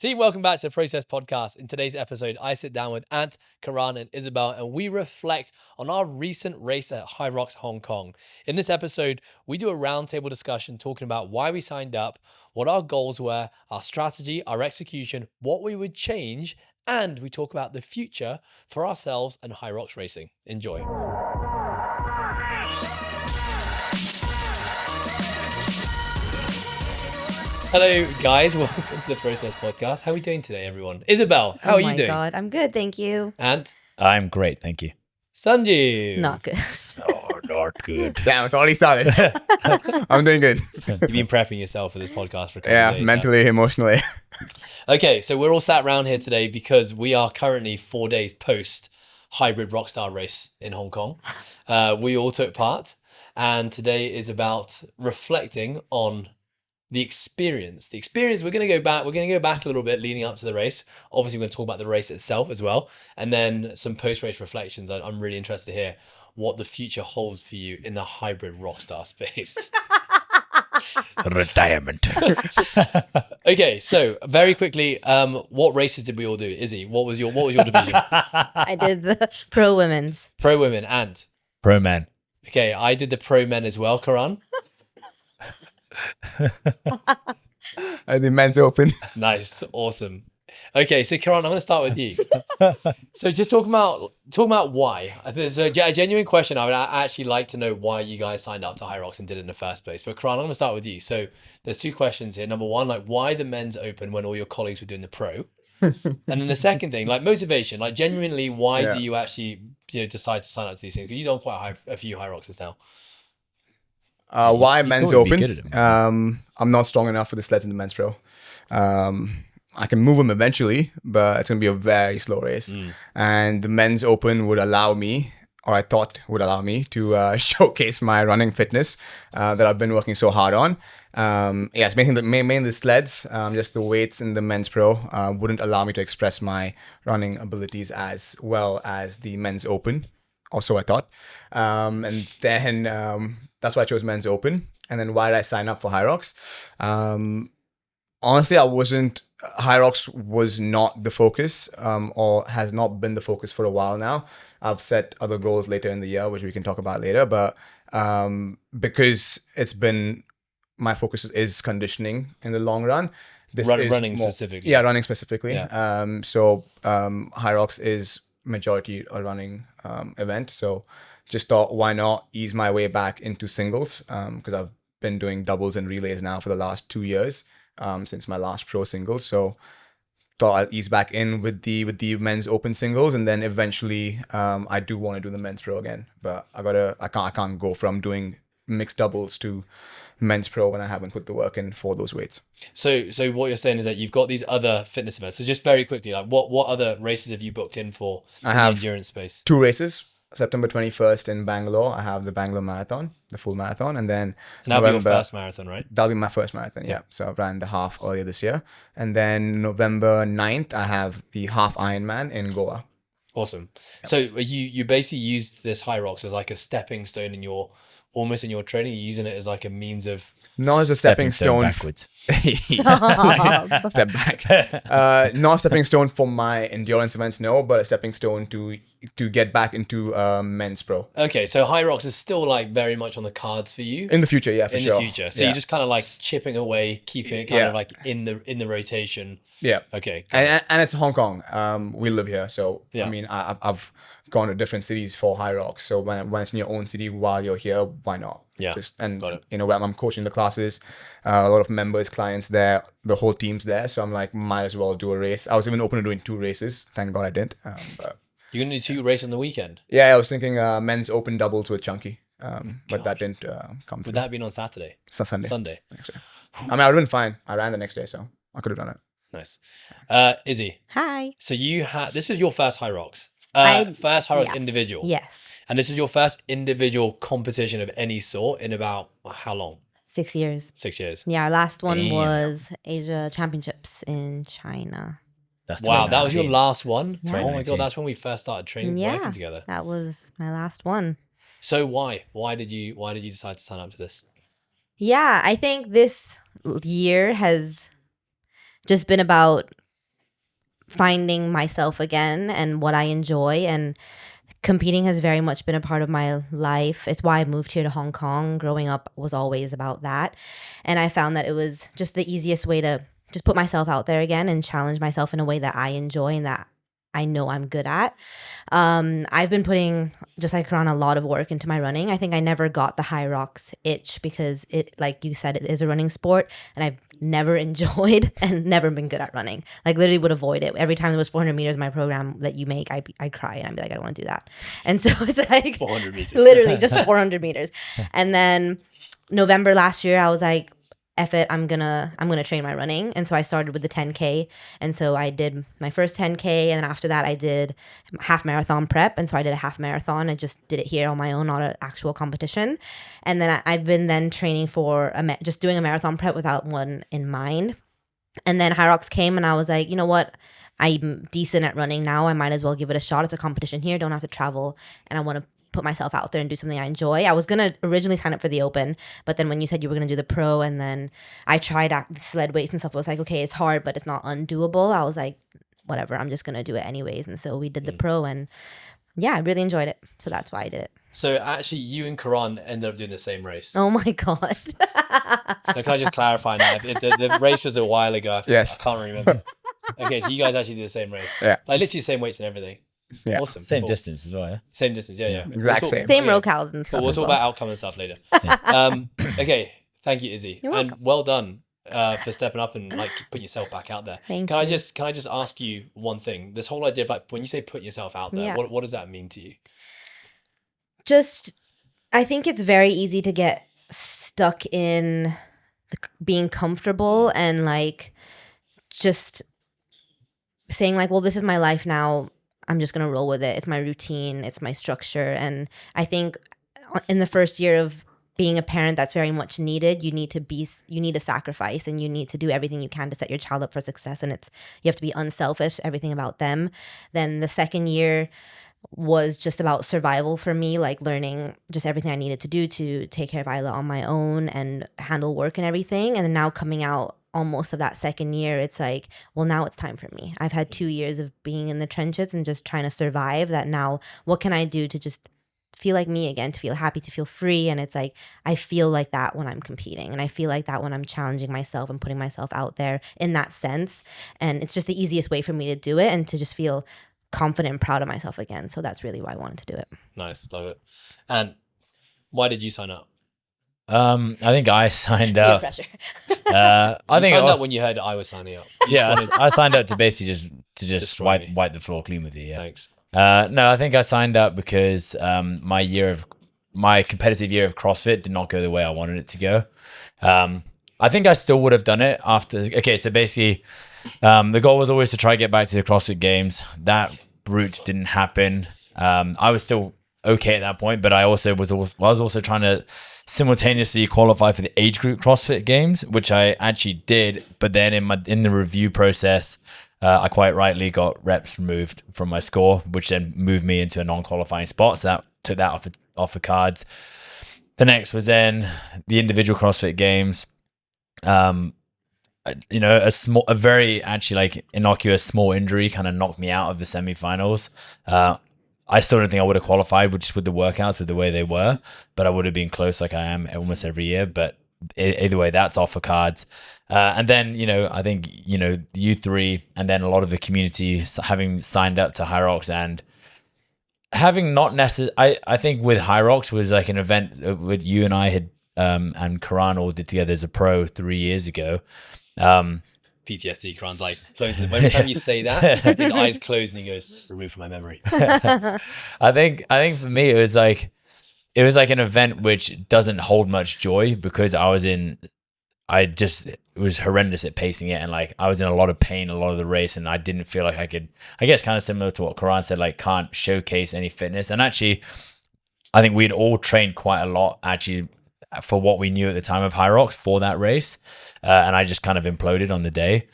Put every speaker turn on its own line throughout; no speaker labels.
Team, welcome back to the Process Podcast. In today's episode, I sit down with Ant, Karan, and Isabel, and we reflect on our recent race at HYROX Hong Kong. In this episode, we do a roundtable discussion talking about why we signed up, what our goals were, our strategy, our execution, what we would change, and we talk about the future for ourselves and HYROX racing. Enjoy. Hello, guys. Welcome to the Process Podcast. How are we doing today, everyone? Isabel, how are you doing?
Oh my God, I'm good, thank you.
And
I'm great, thank you.
Sanju.
Not good.
Oh, not good.
Damn, it's already started. I'm doing good.
You've been prepping yourself for this podcast for a couple of days.
Mentally, emotionally.
Okay, so we're all sat around here today because we are currently 4 days post hybrid rockstar race in Hong Kong. We all took part, and today is about reflecting on the experience. We're going to go back a little bit leading up to the race. Obviously, we're going to talk about the race itself as well, and then some post-race reflections. I'm really interested to hear what the future holds for you in the hybrid rockstar space.
Retirement.
Okay, so very quickly, what races did we all do? Izzy, what was your division?
I did the pro women's.
Pro women and
Pro man.
okay, I did the pro men as well, Karan.
The men's open.
Nice, awesome. Okay, so Karan, I'm going to start with you. So just talking about why. I think there's a genuine question. I would actually like to know why you guys signed up to HYROX and did it in the first place. But Karan, I'm going to start with you. So there's two questions here. Number one, like why the men's open when all your colleagues were doing the pro? And then the second thing, like motivation, like genuinely, why do you actually decide to sign up to these things? Because you've done quite a few HYROXes now.
Why men's
thought you'd be
open?
good at them.
I'm not strong enough for the sleds in the men's pro. I can move them eventually, but it's going to be a very slow race. And the men's open would allow me, or I thought would allow me, to showcase my running fitness that I've been working so hard on. It's mainly the sleds, just the weights in the men's pro wouldn't allow me to express my running abilities as well as the men's open. Also, I thought. And then that's why I chose men's open. And then why did I sign up for HYROX? Honestly, HYROX was not the focus, or has not been the focus for a while now. I've set other goals later in the year, which we can talk about later. But because my focus is conditioning in the long run.
Running specifically.
Yeah, running specifically.
Yeah.
So HYROX is majority a running event. So just thought, why not ease my way back into singles? Because I've been doing doubles and relays now for the last 2 years. Since my last pro singles, so thought I'd ease back in with the men's open singles, and then eventually I do want to do the men's pro again, but I can't go from doing mixed doubles to men's pro when I haven't put the work in for those weights.
So what you're saying is that you've got these other fitness events. So just very quickly, like what other races have you booked in for
I have
the endurance space?
2 races. September 21st in Bangalore, I have the Bangalore Marathon, the full marathon, and then
that'll be your first marathon, right?
That'll be my first marathon, yeah. So I ran the half earlier this year. And then November 9th, I have the half Ironman in Goa.
Awesome. Yes. So you basically used this HYROX as like a stepping stone in your training. You're using it as like a means of...
Not as a stepping stone
backwards.
Step back. Not a stepping stone for my endurance events, no, but a stepping stone to get back into men's pro.
Okay, so HYROX is still like very much on the cards for you
in the future, yeah, for sure.
In the future, so you're just kind of like chipping away, keeping it kind of like in the rotation.
Yeah.
Okay.
And it's Hong Kong. We live here, so I mean, I've gone to different cities for HYROX. So when it's in your own city while you're here, why not?
Yeah.
Got it. When I'm coaching the classes, a lot of members, clients there, the whole team's there. So I'm like, might as well do a race. I was even open to doing 2 races. Thank God I didn't. But
you're gonna do 2 races on the weekend?
Yeah, I was thinking men's open doubles with Chunky, but that didn't come through.
Would that have been on Saturday?
It's Sunday.
Sunday.
Actually. I mean, I would have been fine. I ran the next day, so I could have done it.
Nice. Izzy.
Hi.
So this was your first HYROX. First HYROX individual.
Yes.
And this is your first individual competition of any sort in about how long?
6 years.
6 years.
Yeah, our last one was Asia Championships in China.
Wow, that was your last one?
Yeah.
Oh my God, that's when we first started training, working together.
That was my last one.
So why? Why did you decide to sign up to this?
Yeah, I think this year has just been about finding myself again and what I enjoy. And competing has very much been a part of my life. It's why I moved here to Hong Kong. Growing up was always about that. And I found that it was just the easiest way to just put myself out there again and challenge myself in a way that I enjoy and that I know I'm good at. I've been putting, just like Karan, a lot of work into my running. I think I never got the HYROX itch because it, like you said, it is a running sport, and I've never enjoyed and never been good at running. Like literally would avoid it. Every time there was 400 meters in my program that you make, I'd cry and I'd be like, I don't want to do that. And so it's like
400 meters.
literally just 400 meters. And then November last year, I was like, F it, I'm gonna train my running. And so I started with the 10K. And so I did my first 10K, and then after that I did half marathon prep. And so I did a half marathon. I just did it here on my own, not an actual competition. And then I've been then training for just doing a marathon prep without one in mind. And then HYROX came, and I was like, you know what? I'm decent at running now. I might as well give it a shot. It's a competition here. Don't have to travel. And I want to put myself out there and do something I enjoy. I was going to originally sign up for the Open, but then when you said you were going to do the Pro, and then I tried the sled weights and stuff, I was like, okay, it's hard, but it's not undoable. I was like, whatever, I'm just going to do it anyways. And so we did the Pro, and yeah, I really enjoyed it. So that's why I did it.
So actually, you and Karan ended up doing the same race.
Oh my God.
Now, can I just clarify now? The race was a while ago.
Yes.
I can't remember. Okay, so you guys actually did the same race.
Yeah.
Like literally the same weights and everything.
Yeah.
Awesome.
Same
Cool.
distance as well, yeah?
Same distance, yeah.
Exact same.
Same
yeah.
locales and stuff.
But we'll
as
talk
well.
about outcome and stuff later. Okay, thank you, Izzy.
You're
and
welcome.
well done for stepping up and like putting yourself back out there.
Thank
can I
you.
just ask you one thing? This whole idea of like when you say put yourself out there,
Yeah.
what does that mean to you?
Just, I think it's very easy to get stuck in being comfortable and like just saying like, well, this is my life now. I'm just going to roll with it. It's my routine. It's my structure. And I think in the first year of being a parent, that's very much needed. You need to sacrifice, and you need to do everything you can to set your child up for success. And you have to be unselfish, everything about them. Then the second year was just about survival for me, like learning just everything I needed to do to take care of Isla on my own and handle work and everything. And then now coming out almost of that second year, it's like, well, now it's time for me. I've had 2 years of being in the trenches and just trying to survive that. Now what can I do to just feel like me again, to feel happy, to feel free? And it's like, I feel like that when I'm competing, and I feel like that when I'm challenging myself and putting myself out there in that sense. And it's just the easiest way for me to do it and to just feel confident and proud of myself again. So that's really why I wanted to do it.
Nice, love it. And why did you sign up?
I think I signed
Peer
up.
pressure.
I
You
think
signed up when you heard I was signing up. You
yeah,
just wanted-
I signed up to basically just
Destroy me.
wipe the floor clean with you. Yeah.
Thanks.
No, I think I signed up because my competitive year of CrossFit did not go the way I wanted it to go. I think I still would have done it after. Okay, so basically, the goal was always to try to get back to the CrossFit Games. That route didn't happen. I was still okay at that point, but I was also trying to simultaneously qualify for the age group CrossFit Games, which I actually did. But then in the review process, I quite rightly got reps removed from my score, which then moved me into a non-qualifying spot. So that took that off the cards. The next was then the individual CrossFit Games. A very actually like innocuous small injury kind of knocked me out of the semifinals. I still don't think I would have qualified, just with the workouts, with the way they were, but I would have been close like I am almost every year. But either way, that's off the cards. And then, I think, the U3 and then a lot of the community having signed up to HYROX and having not necessarily, I think with HYROX was like an event that you and I had, and Karan all did together as a pro 3 years ago.
PTSD. Karan's like closes. Every time you say that, his eyes close and he goes, "Removed from my memory."
I think for me it was like an event which doesn't hold much joy because it was horrendous at pacing it, and like I was in a lot of pain a lot of the race, and I didn't feel like I could, I guess kind of similar to what Karan said, like can't showcase any fitness. And actually I think we'd all trained quite a lot actually for what we knew at the time of HYROX for that race, and I just kind of imploded on the day.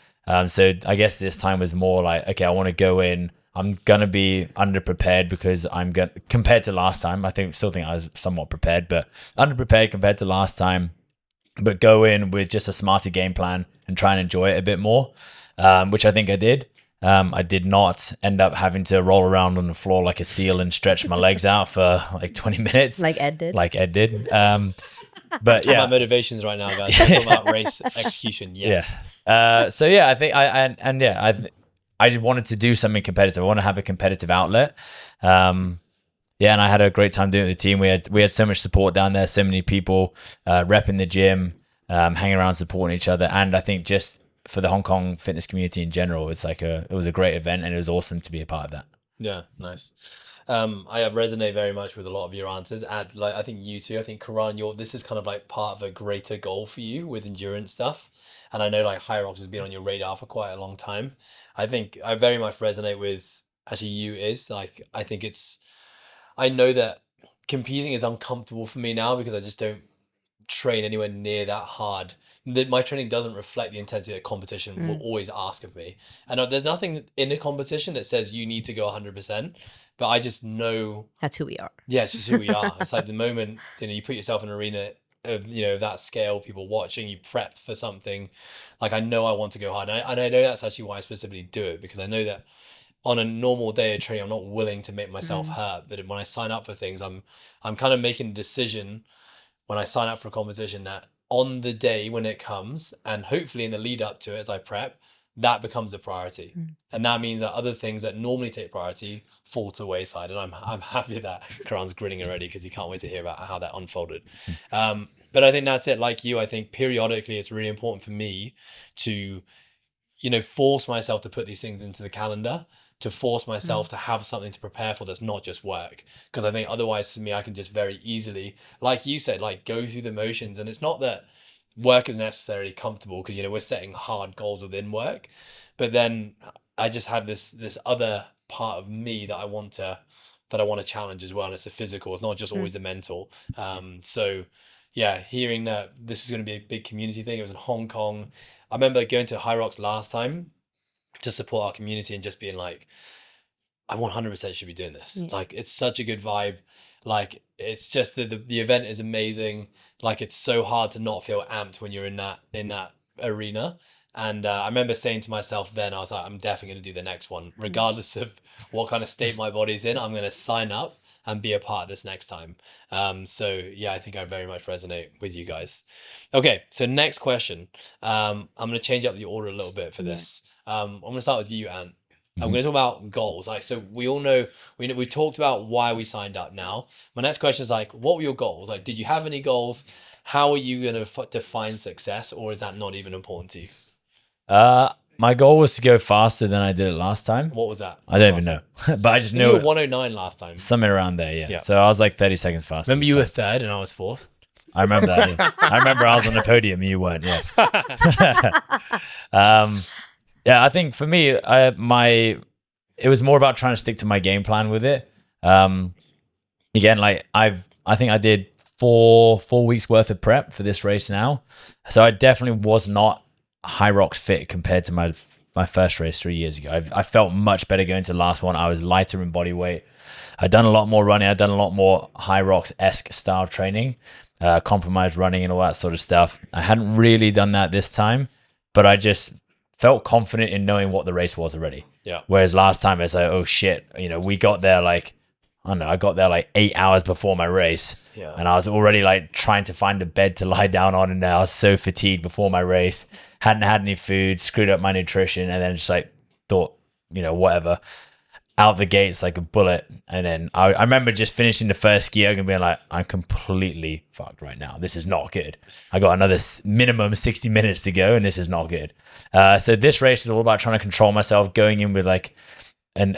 So I guess this time was more like, okay, I want to go in, I'm gonna be underprepared because compared to last time, still think I was somewhat prepared, but underprepared compared to last time, but go in with just a smarter game plan and try and enjoy it a bit more, which I think I did. I did not end up having to roll around on the floor like a seal and stretch my legs out for like 20 minutes.
Like Ed did.
But
My
yeah,
motivations right now, guys. It's not about race execution yet.
So yeah, I think I just wanted to do something competitive. I want to have a competitive outlet. Yeah, and I had a great time doing it with the team. We had so much support down there, so many people repping the gym, hanging around, supporting each other, and I think just for the Hong Kong fitness community in general, it was a great event, and it was awesome to be a part of that.
Yeah, nice. I resonate very much with a lot of your answers, and like I think you too. I think Karan, this is kind of like part of a greater goal for you with endurance stuff, and I know like HYROX has been on your radar for quite a long time. I think I very much resonate with actually you is like I know that competing is uncomfortable for me now because I just don't train anywhere near that hard. That my training doesn't reflect the intensity that competition will always ask of me. And there's nothing in a competition that says you need to go 100%, but I just know
That's who we are.
yeah, it's just who we are. It's like the moment, you put yourself in an arena of, that scale, people watching, you prepped for something. Like I know I want to go hard. And I know that's actually why I specifically do it, because I know that on a normal day of training, I'm not willing to make myself hurt. But when I sign up for things, I'm kind of making a decision when I sign up for a competition that on the day when it comes, and hopefully in the lead up to it as I prep, that becomes a priority. And that means that other things that normally take priority fall to the wayside. And I'm happy that Karan's grinning already because he can't wait to hear about how that unfolded. But I think that's it. Like you, I think periodically it's really important for me to, force myself to put these things into the calendar, to force myself to have something to prepare for that's not just work. Because I think otherwise for me, I can just very easily, like you said, like go through the motions. And it's not that work is necessarily comfortable because, we're setting hard goals within work. But then I just have this other part of me that I want to challenge as well. And it's the physical. It's not just always the mental. So yeah, hearing that this was going to be a big community thing. It was in Hong Kong. I remember going to HYROX last time to support our community and just being like, I 100% should be doing this. Like, it's such a good vibe. Like, it's just the event is amazing. Like, it's so hard to not feel amped when you're in that arena. And I remember saying to myself then, I was like, I'm definitely going to do the next one, regardless of what kind of state my body's in. I'm going to sign up and be a part of this next time. So yeah, I think I very much resonate with you guys. Okay, so next question. I'm going to change up the order a little bit for this. I'm going to start with you, Ant. I'm going to talk about goals. Like, so we all know, we talked about why we signed up now. My next question is like, what were your goals? Like, did you have any goals? How are you going to define success, or is that not even important to you?
My goal was to go faster than I did it last time.
What was that?
I don't even know, but I just
You
knew
were 109 last time.
something around there. Yeah.
Yeah.
So I was like 30 seconds faster.
Remember
this
you
time.
were third and I was fourth?
I remember that. Yeah. I remember I was on the podium. You weren't. Yeah. Yeah. I think for me, it was more about trying to stick to my game plan with it. Again, like I think I did four weeks worth of prep for this race now. So I definitely was not HYROX fit compared to my first race 3 years ago. I felt much better going to the last one. I was lighter in body weight. I'd done a lot more running. I'd done a lot more HYROX-esque style training, compromised running and all that sort of stuff. I hadn't really done that this time, but I just felt confident in knowing what the race was already.
Yeah.
Whereas last time it's like, oh shit, we got there like, I don't know, I got there like 8 hours before my race.
Yeah.
And I was already like trying to find a bed to lie down on, and I was so fatigued before my race. Hadn't had any food, screwed up my nutrition, and then just like thought, whatever. Out the gates like a bullet. And then I remember just finishing the first ski and being like, I'm completely fucked right now. This is not good. I got another minimum 60 minutes to go, and this is not good. So this race is all about trying to control myself, going in with like going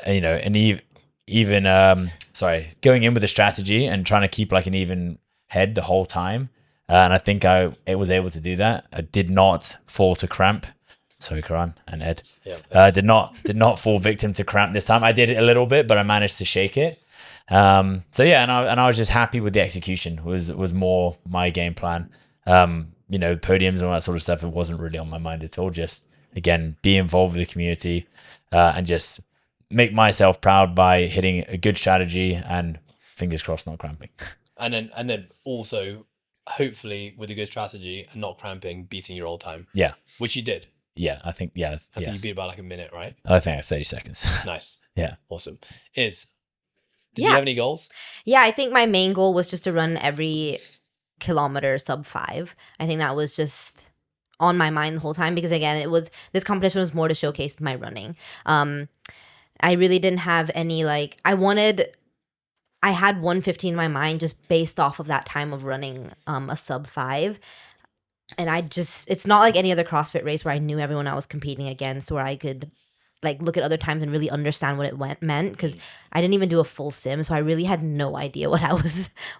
in with a strategy and trying to keep like an even head the whole time. And I think I was able to do that. I did not fall to cramp. Sorry, Karan and Ed.
Yeah,
did not fall victim to cramp this time. I did it a little bit, but I managed to shake it. So yeah, and I was just happy with the execution. Was more my game plan. Podiums and all that sort of stuff. It wasn't really on my mind at all. Just again, be involved with the community and just make myself proud by hitting a good strategy and fingers crossed not cramping.
And then also hopefully with a good strategy and not cramping, beating your old time.
Yeah.
Which you did.
Yeah, I think, yeah.
I think
yes.
you beat it by like a minute, right?
I think I have 30 seconds.
Nice.
Yeah.
Awesome. Did you
Yeah.
have any goals?
Yeah, I think my main goal was just to run every kilometer sub 5. I think that was just on my mind the whole time because again, this competition was more to showcase my running. I really didn't have any I had 1:15 in my mind just based off of that time of running a sub 5. And it's not like any other CrossFit race where I knew everyone I was competing against, where I could look at other times and really understand what it meant, because I didn't even do a full sim, so I really had no idea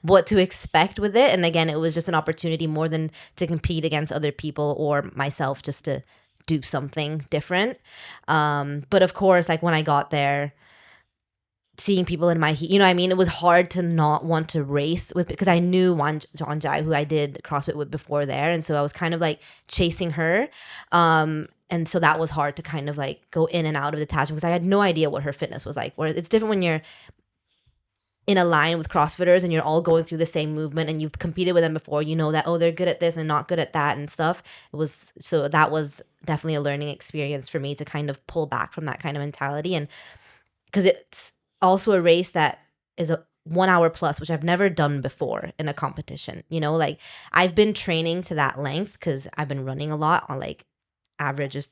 what to expect with it. And again, it was just an opportunity more than to compete against other people or myself, just to do something different. But of course, when I got there, seeing people in my heat, you know what I mean? It was hard to not want to race with, because I knew John Jai, who I did CrossFit with before there. And so I was kind of chasing her. And so that was hard to kind of go in and out of detachment, because I had no idea what her fitness was like. Whereas it's different when you're in a line with CrossFitters and you're all going through the same movement and you've competed with them before, you know that, oh, they're good at this and not good at that and stuff. So that was definitely a learning experience for me to kind of pull back from that kind of mentality. And because it's also a race that is a 1 hour plus, which I've never done before in a competition. You know, I've been training to that length because I've been running a lot on average is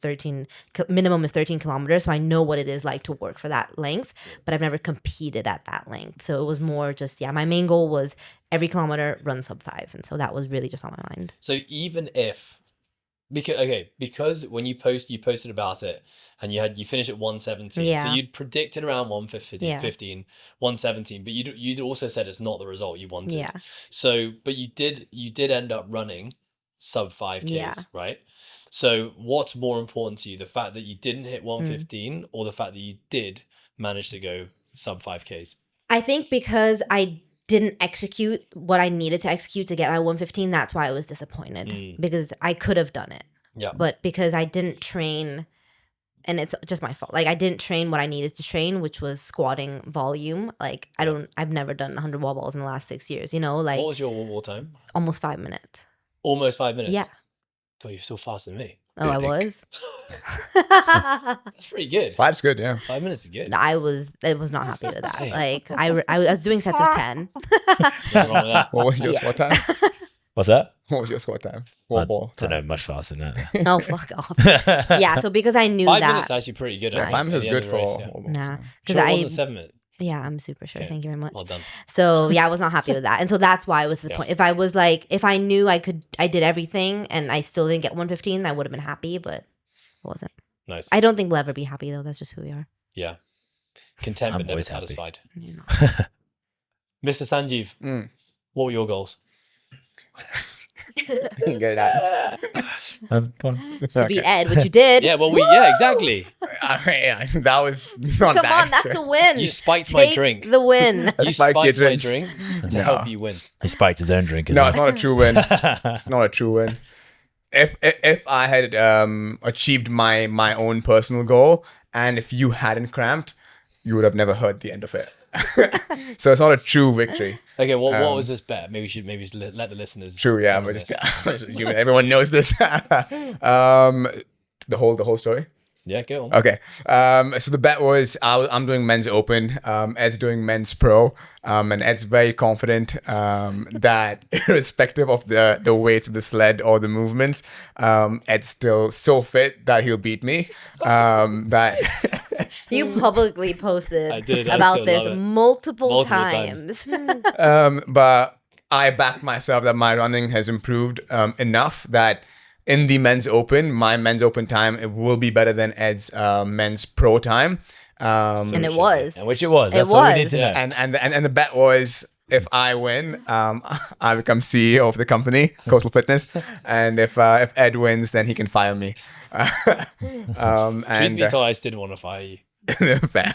minimum is 13 kilometers. So I know what it is like to work for that length, but I've never competed at that length. So it was more just, my main goal was every kilometer run sub 5. And so that was really just on my mind.
So even if, because when you posted about it and you finished at 117.
Yeah.
So you'd predicted around 115, 117, but you'd also said it's not the result you wanted.
Yeah.
So, but you did end up running sub 5Ks,
Yeah.
right? So what's more important to you, the fact that you didn't hit 115 or the fact that you did manage to go sub 5Ks?
I think because I didn't execute what I needed to execute to get my 115, that's why I was disappointed, because I could have done it.
Yeah.
But because I didn't train, and it's just my fault. I didn't train what I needed to train, which was squatting volume. I've never done 100 wall balls in the last 6 years, what
was your wall time?
Almost 5 minutes.
Almost 5 minutes?
Yeah.
God, you're still faster than me.
Oh, I was?
That's pretty good.
5's good, yeah.
5 minutes is good.
I was not happy with that.
Hey.
I was doing sets of 10.
Nothing wrong with that.
What was your squat time?
What's that?
What was your squat time?
I
Wall ball
don't
time.
know, much faster than that.
Oh, fuck off. Yeah, so because I knew
5
that.
minutes is actually pretty good.
Right.
5 minutes is
at the end
good
of
for
the race, yeah.
wall balls.
Nah.
Sure,
Because
it wasn't 7 minutes.
Yeah, I'm super sure.
Okay.
Thank you very much.
Well done.
So yeah, I was not happy with that. And so that's why I was disappointed. If I was if I knew I did everything and I still didn't get 115, I would have been happy, but I wasn't.
Nice.
I don't think we'll ever be happy though. That's just who we are.
Yeah. Content
I'm
but never
always happy.
satisfied.
You know.
Mr. Sanjeev, what were your goals?
Get it out.
Go on.
To beat Ed, which you did.
Yeah, well, yeah, exactly.
Yeah, that was not
Come
that.
on, that's a win.
You spiked my
Take
drink.
the win.
You
spiked your
spiked my
drink.
drink to
No.
help you win.
He spiked his own drink as
No,
well.
it's not a true win. It's not a true win. If I had achieved my own personal goal, and if you hadn't cramped, you would have never heard the end of it. So it's not a true victory.
Okay, what was this bet? Maybe we should let the listeners.
True, yeah,
in on
but
this.
just everyone knows this. The whole story.
Yeah, go on.
Okay. So the bet was I'm doing men's open. Ed's doing men's pro. And Ed's very confident that irrespective of the weights of the sled or the movements, Ed's still so fit that he'll beat me. That
You publicly posted
I did. I
about
still
this
love it.
multiple
times.
times.
but I backed myself that my running has improved enough that in the men's open, my men's open time, it will be better than Ed's men's pro time.
And it was.
And which it was.
It
That's all we need
was.
to know.
And the bet was if I win, I become CEO of the company, Coastal Fitness, and if Ed wins, then he can fire me.
Truth
And
be told, I didn't want to fire you.
fair.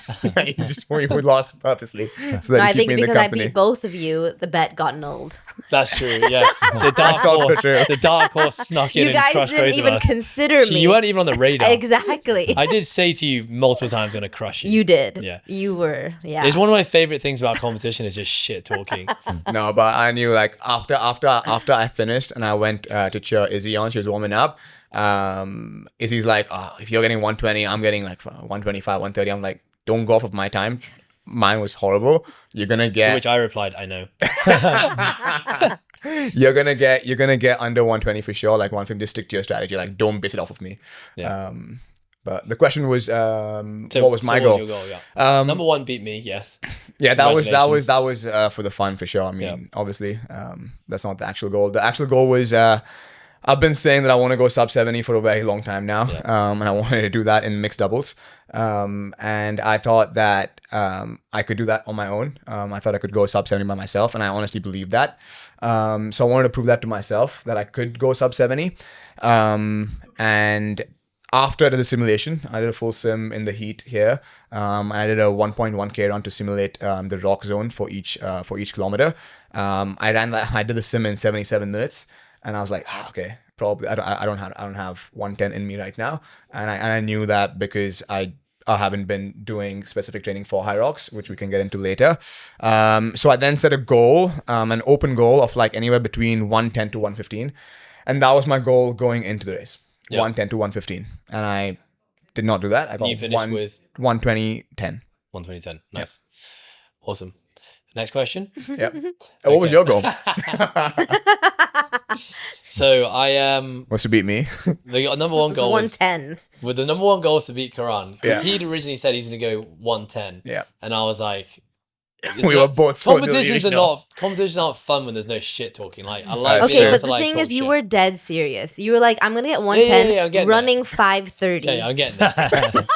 we lost purposely so that
No, I
he keep
think
me in the
because I
company.
beat both of you, the bet got annulled.
That's true. Yeah, the dark
That's also
horse.
true.
The dark horse snuck in
You
and
guys
crushed
didn't
both
even
of us.
consider me.
You weren't even on the radar.
Exactly.
I did say to you multiple times, "I'm going to crush you."
You did.
Yeah.
You were. Yeah.
It's one of my favorite things about competition is just shit talking.
No, but I knew after I finished and I went to cheer Izzy on, she was warming up. Izzy's like, oh, if you're getting 120, I'm getting like 125, 130. I'm like, don't go off of my time. Mine was horrible. You're gonna
To
get
which I replied, I know.
you're gonna get under 120 for sure. Like 150, stick to your strategy. Like don't base it off of me.
Yeah.
But the question was,
So-
what was my
so
goal?
your goal? Yeah. Number one beat me. Yes.
Yeah, that was
Congratulations.
for the fun for sure. I mean,
Yeah.
obviously, that's not the actual goal. The actual goal was I've been saying that I want to go sub 70 for a very long time now, and I wanted to do that in mixed doubles. And I thought that I could do that on my own. I thought I could go sub 70 by myself, and I honestly believed that. So I wanted to prove that to myself that I could go sub 70. And after I did the simulation, I did a full sim in the heat here. I did a 1.1K run to simulate the rock zone for each kilometer. I did the sim in 77 minutes, and I was like, okay, probably I don't have 110 in me right now, and I knew that because I haven't been doing specific training for HYROX, which we can get into later. So I then set a goal, an open goal of like anywhere between 110 to 115, and that was my goal going into the race. 110 to 115, and I did not do that. I got
You finished with
120 10.
120.10. Nice. Awesome. Next question.
Yep. What was your goal?
So I
Was to beat me.
the number one
It's
goal was
110.
with the number one goal was to beat Karan because
Yeah.
he'd originally said he's gonna go 110.
Yeah.
And I was like,
We were both so
competitions aren't fun when there's no shit talking. Like I like
That's
Okay,
being able
but
to,
the
like,
thing
talk
is, you
shit.
were dead serious. You were like, I'm gonna get 110,
I'm getting
running 5:30.
Okay, I'm getting there.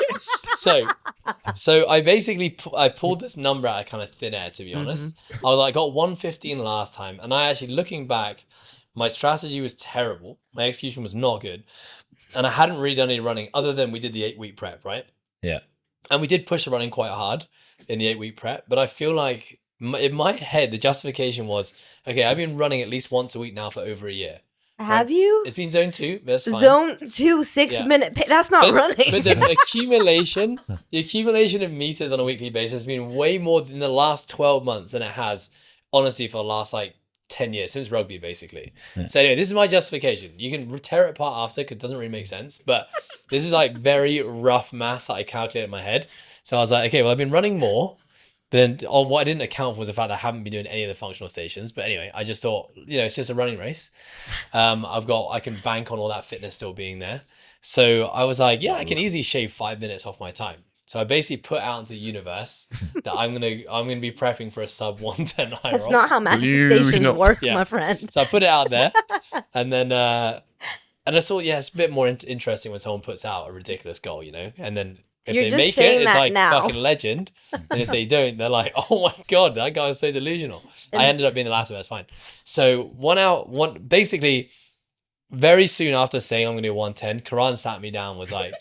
So I basically I pulled this number out of kind of thin air, to be honest. I was like, I got 115 last time, and I actually, looking back, my strategy was terrible. My execution was not good, and I hadn't really done any running other than we did the 8-week prep, right?
Yeah.
And we did push the running quite hard in the 8-week prep, but I feel like in my head the justification was, okay, I've been running at least once a week now for over a year.
Have you?
It's been zone 2, but that's fine.
Zone 2, 6
Yeah.
minute. That's not running.
But the accumulation of meters on a weekly basis has been way more in the last 12 months than it has, honestly, for the last like 10 years, since rugby, basically.
Yeah.
So anyway, this is my justification. You can tear it apart after because it doesn't really make sense, but this is like very rough maths that I calculated in my head. So I was like, okay, well, I've been running more. Then what I didn't account for was the fact that I haven't been doing any of the functional stations. But anyway, I just thought, it's just a running race. I can bank on all that fitness still being there. So I was like, yeah, I can easily shave 5 minutes off my time. So I basically put out into the universe that I'm gonna be prepping for a sub 110 high
That's
rock.
not how manifestations work,
Yeah.
my friend.
So I put it out there, and then and I thought, it's a bit more interesting when someone puts out a ridiculous goal, and then if
You're
they
just
make it,
saying
it's
that
like
now.
fucking legend, and if they don't, they're like, oh my god, that guy was so delusional. I ended up being the last of it. It's fine. So basically, very soon after saying I'm gonna do 110, Karan sat me down, was like,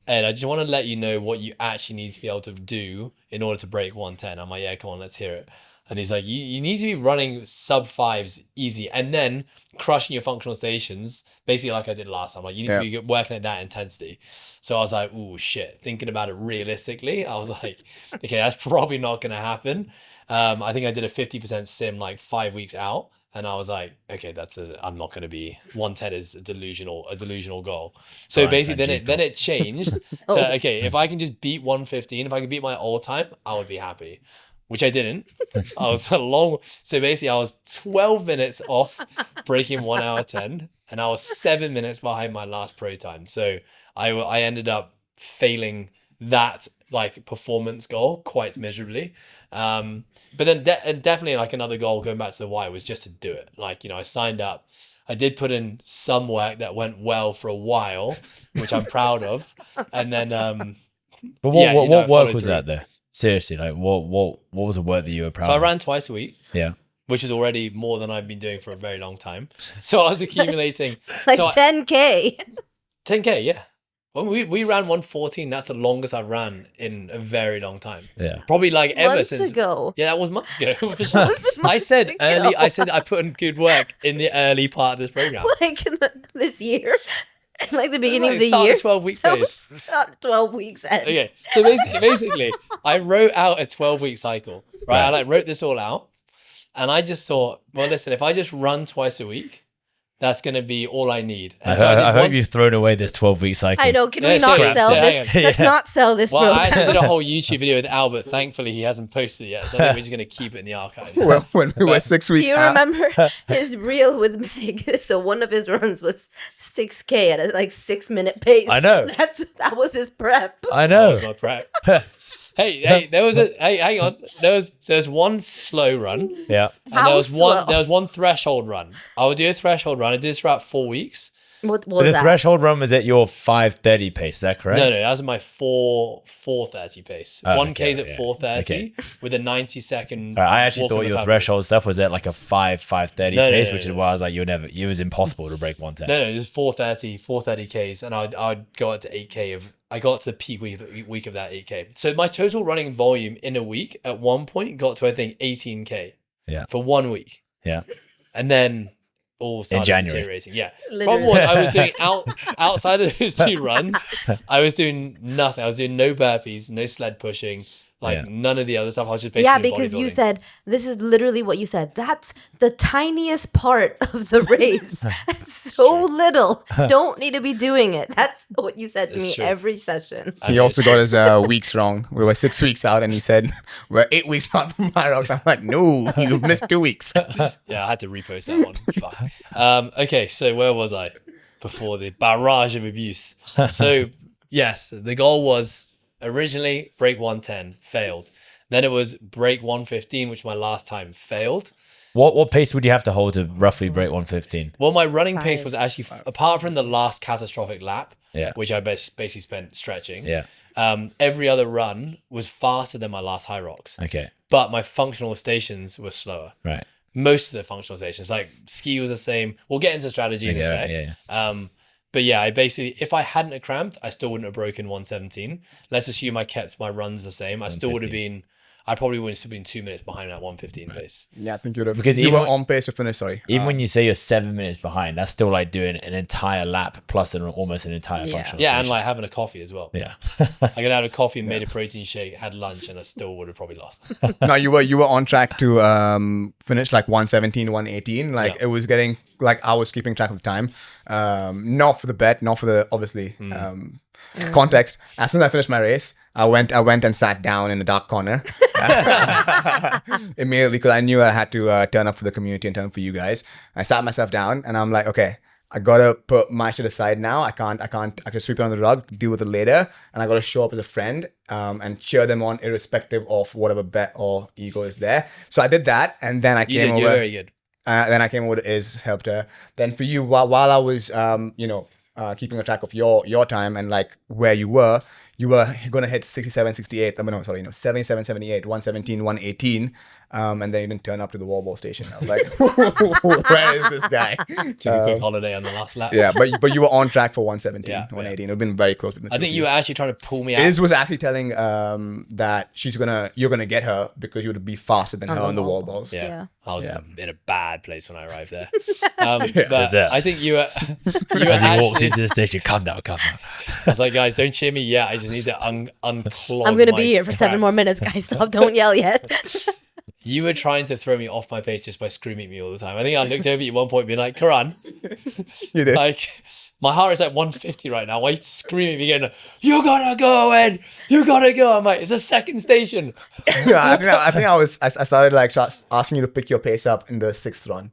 Ed, I just want to let you know what you actually need to be able to do in order to break 110. I'm like, yeah, come on, let's hear it. And he's like, you need to be running sub 5s easy and then crushing your functional stations, basically like I did last time. Like, you need to be working at that intensity. So I was like, ooh, shit. Thinking about it realistically, I was like, okay, that's probably not going to happen. I think I did a 50% sim like 5 weeks out. And I was like, okay, I'm not going to be 110 is a delusional goal. So basically then it changed to, okay, if I can just beat 115, if I can beat my all time, I would be happy, which I didn't. So basically I was 12 minutes off breaking 1 hour 10, and I was 7 minutes behind my last pro time. So I ended up failing that like performance goal quite miserably. But then definitely like another goal going back to the why was just to do it. Like, I signed up, I did put in some work that went well for a while, which I'm proud of. And then,
but what work was
through.
that there? Seriously, like what was the work that you were proud
So I
of?
ran twice a week.
Yeah.
Which is already more than I've been doing for a very long time. So I was accumulating
Like
so
10K.
10K, yeah. When we ran 114, that's the longest I've ran in a very long time.
Yeah.
Probably like ever
Months
since.
ago.
Yeah, that was months ago. For sure.
Was it
I said
months
early.
ago?
I said I put in good work in the early part of this program.
Like this year. Like the beginning of the
start
year.
the 12-week
That
phase.
was not 12 weeks end.
Okay, so basically, I wrote out a 12-week cycle. Right, I wrote this all out, and I just thought, well, listen, if I just run twice a week, That's going to be all I need.
I,
And so I did
hope
one-
you've thrown away this 12-week cycle.
I know. Can
Yeah,
we not
scrap
sell
it.
this?
Hang on.
Let's not sell this
Well, I
program.
actually did a whole YouTube video with Albert. Thankfully, he hasn't posted it yet, so I think we're just going to keep it in the archives.
Well, when we were 6
Do
weeks
you
out,
remember his reel with Meg? So one of his runs was 6K at a like 6-minute pace.
I know.
That was his prep.
I
That
know.
was my prep. Hey, there was hang on. There's one slow run.
Yeah.
And
How slow?
there was one threshold run. I would do a threshold run. I did this for about 4 weeks.
What
But
was
the
that?
threshold run was at your 5:30 pace. Is that correct?
No, that was my 4:30 pace.
Oh,
1K's
okay,
at
yeah.
4:30
Okay.
with a 90-second.
All right, I actually
walk
thought
on the
your
pavement.
threshold stuff was at like a 5:30
No,
pace,
no,
which
no.
is why I was like, it was impossible to break 110.
No, it was 4:30 Ks, and I'd go up to 8K of. I got to the peak week of that 8K. So my total running volume in a week at one point got to I think 18K.
Yeah.
For 1 week,
Yeah.
and then all started
January.
deteriorating. Yeah.
Literally.
Problem was I was doing outside of those 2 runs, I was doing nothing. I was doing no burpees, no sled pushing, like
Yeah.
none of the other stuff. I was just basically
Yeah, because you
bodybuilding.
said this is literally what you said. That's the tiniest part of the race. It's so little. Don't need to be doing it. That's what you said to
It's
me
true.
every session.
he also got his weeks wrong. We were 6 weeks out, and he said we're 8 weeks out from HYROX. I'm like, no, you've missed 2 weeks.
Yeah, I had to repost that one. Fuck. Okay, so where was I before the barrage of abuse? So yes, the goal was originally break 110, failed. Then it was break 115, which my last time failed.
What pace would you have to hold to roughly break 115?
Well, my running pace
Five.
was actually, apart from the last catastrophic lap,
Yeah.
which I basically spent stretching,
Yeah.
every other run was faster than my last HYROX.
Okay.
But my functional stations were slower.
Right.
Most of the functional stations, like ski was the same. We'll get into strategy in a
Okay,
sec.
yeah.
But yeah, I basically, if I hadn't have cramped, I still wouldn't have broken 117. Let's assume I kept my runs the same. I still would have been, I probably would have still been 2 minutes behind that 115 pace.
Yeah, I think you'd have.
Because
you
even
were on pace to finish. Sorry.
Even when you say you're 7 minutes behind, that's still like doing an entire lap plus almost an entire
Yeah.
functional
Yeah, and
station.
like having a coffee as well.
Yeah.
I could have had a coffee, made a protein shake, had lunch, and I still would have probably lost.
No, you were on track to finish like 117, 118. Like
Yeah.
it was getting like I was keeping track of the time. Not for the bet, not for the obviously context. As soon as I finished my race, I went and sat down in a dark corner immediately because I knew I had to turn up for the community and turn up for you guys. I sat myself down and I'm like, okay, I gotta put my shit aside now. I can sweep it on the rug, deal with it later, and I gotta show up as a friend and cheer them on, irrespective of whatever bet or ego is there. So I did that, and then I
You
came
did,
over.
you're very good.
Then I came over to Iz, helped her. Then for you, while I was, keeping a track of your time and like where you were going to hit 67, 68. I mean, no, sorry, 77, 78, 117, 118. And then you didn't turn up to the wall ball station. I was like, where is this guy?
Took a quick holiday on the last lap.
Yeah, but you were on track for 117,
Yeah,
118. It would been very close.
I think you were actually trying to pull me out.
Iz was actually telling that you're gonna get her because you would be faster than her on the wall balls.
Yeah.
Yeah.
I was in a bad place when I arrived there.
That's
But
it.
I think you were
As he walked
actually,
into the station, calm down, calm down.
I was like, guys, don't cheer me yet. I just need to unclog
I'm gonna
my
be here for 7 more
crabs.
minutes, guys. Stop! Don't yell yet.
You were trying to throw me off my pace just by screaming at me all the time. I think I looked over at you at one point being like, Karan,
You did.
like, my heart is at 150 right now. Why are you screaming at me again? You gotta go, Ed. You gotta go. I'm like, it's a second station.
I think I started like asking you to pick your pace up in the 6th run.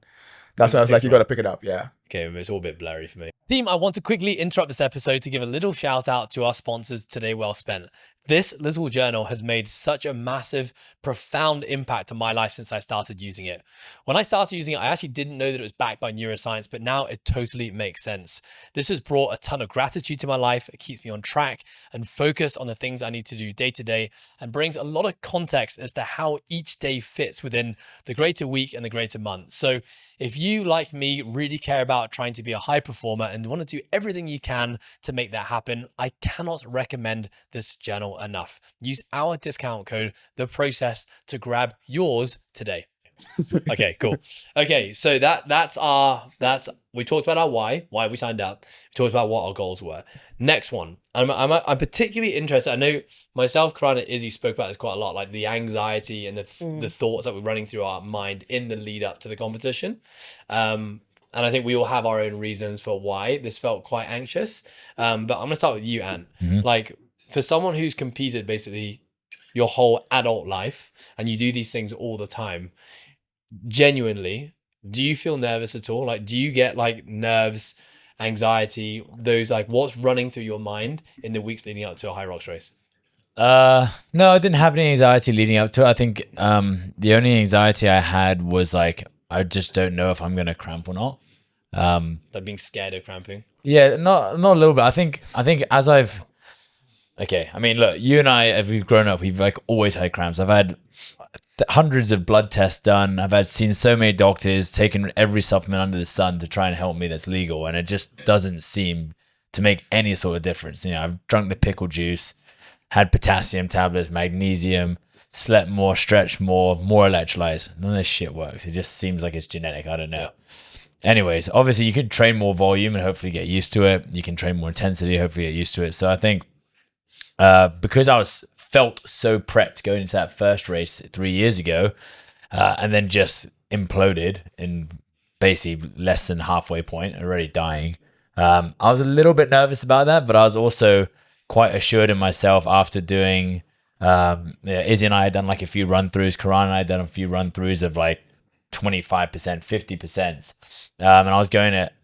That's when I was like, you got to pick it up. Yeah.
Okay, it's all a bit blurry for me. Team, I want to quickly interrupt this episode to give a little shout out to our sponsors, Today Well Spent. This little journal has made such a massive, profound impact on my life since I started using it. When I started using it, I actually didn't know that it was backed by neuroscience, but now it totally makes sense. This has brought a ton of gratitude to my life. It keeps me on track and focused on the things I need to do day to day and brings a lot of context as to how each day fits within the greater week and the greater month. So if you, like me, really care about trying to be a high performer and want to do everything you can to make that happen, I cannot recommend this journal enough. Use our discount code, THEPROCESS, to grab yours today. Okay, cool. Okay, so that's we talked about our why we signed up. We talked about what our goals were. Next one, I'm particularly interested. I know myself, Karan, and Izzy spoke about this quite a lot, like the anxiety and the thoughts that were running through our mind in the lead up to the competition. and I think we all have our own reasons for why this felt quite anxious. But I'm gonna start with you, Ant. Like, for someone who's competed basically your whole adult life and you do these things all the time, genuinely, do you feel nervous at all? Like, do you get like nerves, anxiety, those, like, what's running through your mind in the weeks leading up to a HYROX race?
No, I didn't have any anxiety leading up to it. I think the only anxiety I had was like I just don't know if I'm gonna cramp or not.
Like being scared of cramping?
Yeah, not a little bit. I think as I've okay. I mean, look, you and I, as we've grown up, we've like always had cramps. I've had hundreds of blood tests done. I've seen so many doctors, taken every supplement under the sun to try and help me that's legal, and it just doesn't seem to make any sort of difference. You know, I've drunk the pickle juice, had potassium tablets, magnesium, slept more, stretched more electrolytes. None of this shit works. It just seems like it's genetic. I don't know.
Yeah.
Anyways, obviously you could train more volume and hopefully get used to it. You can train more intensity, hopefully get used to it. So I think because I felt so prepped going into that first race 3 years ago, and then just imploded in basically less than halfway point, already dying. I was a little bit nervous about that, but I was also quite assured in myself after doing Izzy and I had done like a few run throughs, Karan and I had done a few run throughs of like 25%, 50%. And I was going at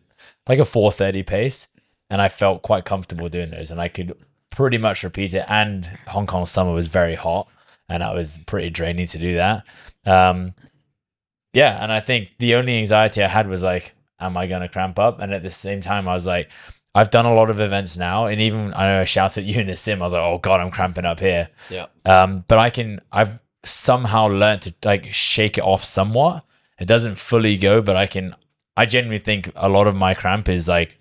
like a 4:30 pace, and I felt quite comfortable doing those, and I could pretty much repeat it. And Hong Kong summer was very hot, and that was pretty draining to do that. Yeah, and I think the only anxiety I had was like, am I going to cramp up? And at the same time, I was like, I've done a lot of events now, and even I know I shouted at you in the sim. I was like, "Oh God, I'm cramping up here."
Yeah.
But I've somehow learned to like shake it off somewhat. It doesn't fully go, but I genuinely think a lot of my cramp is like,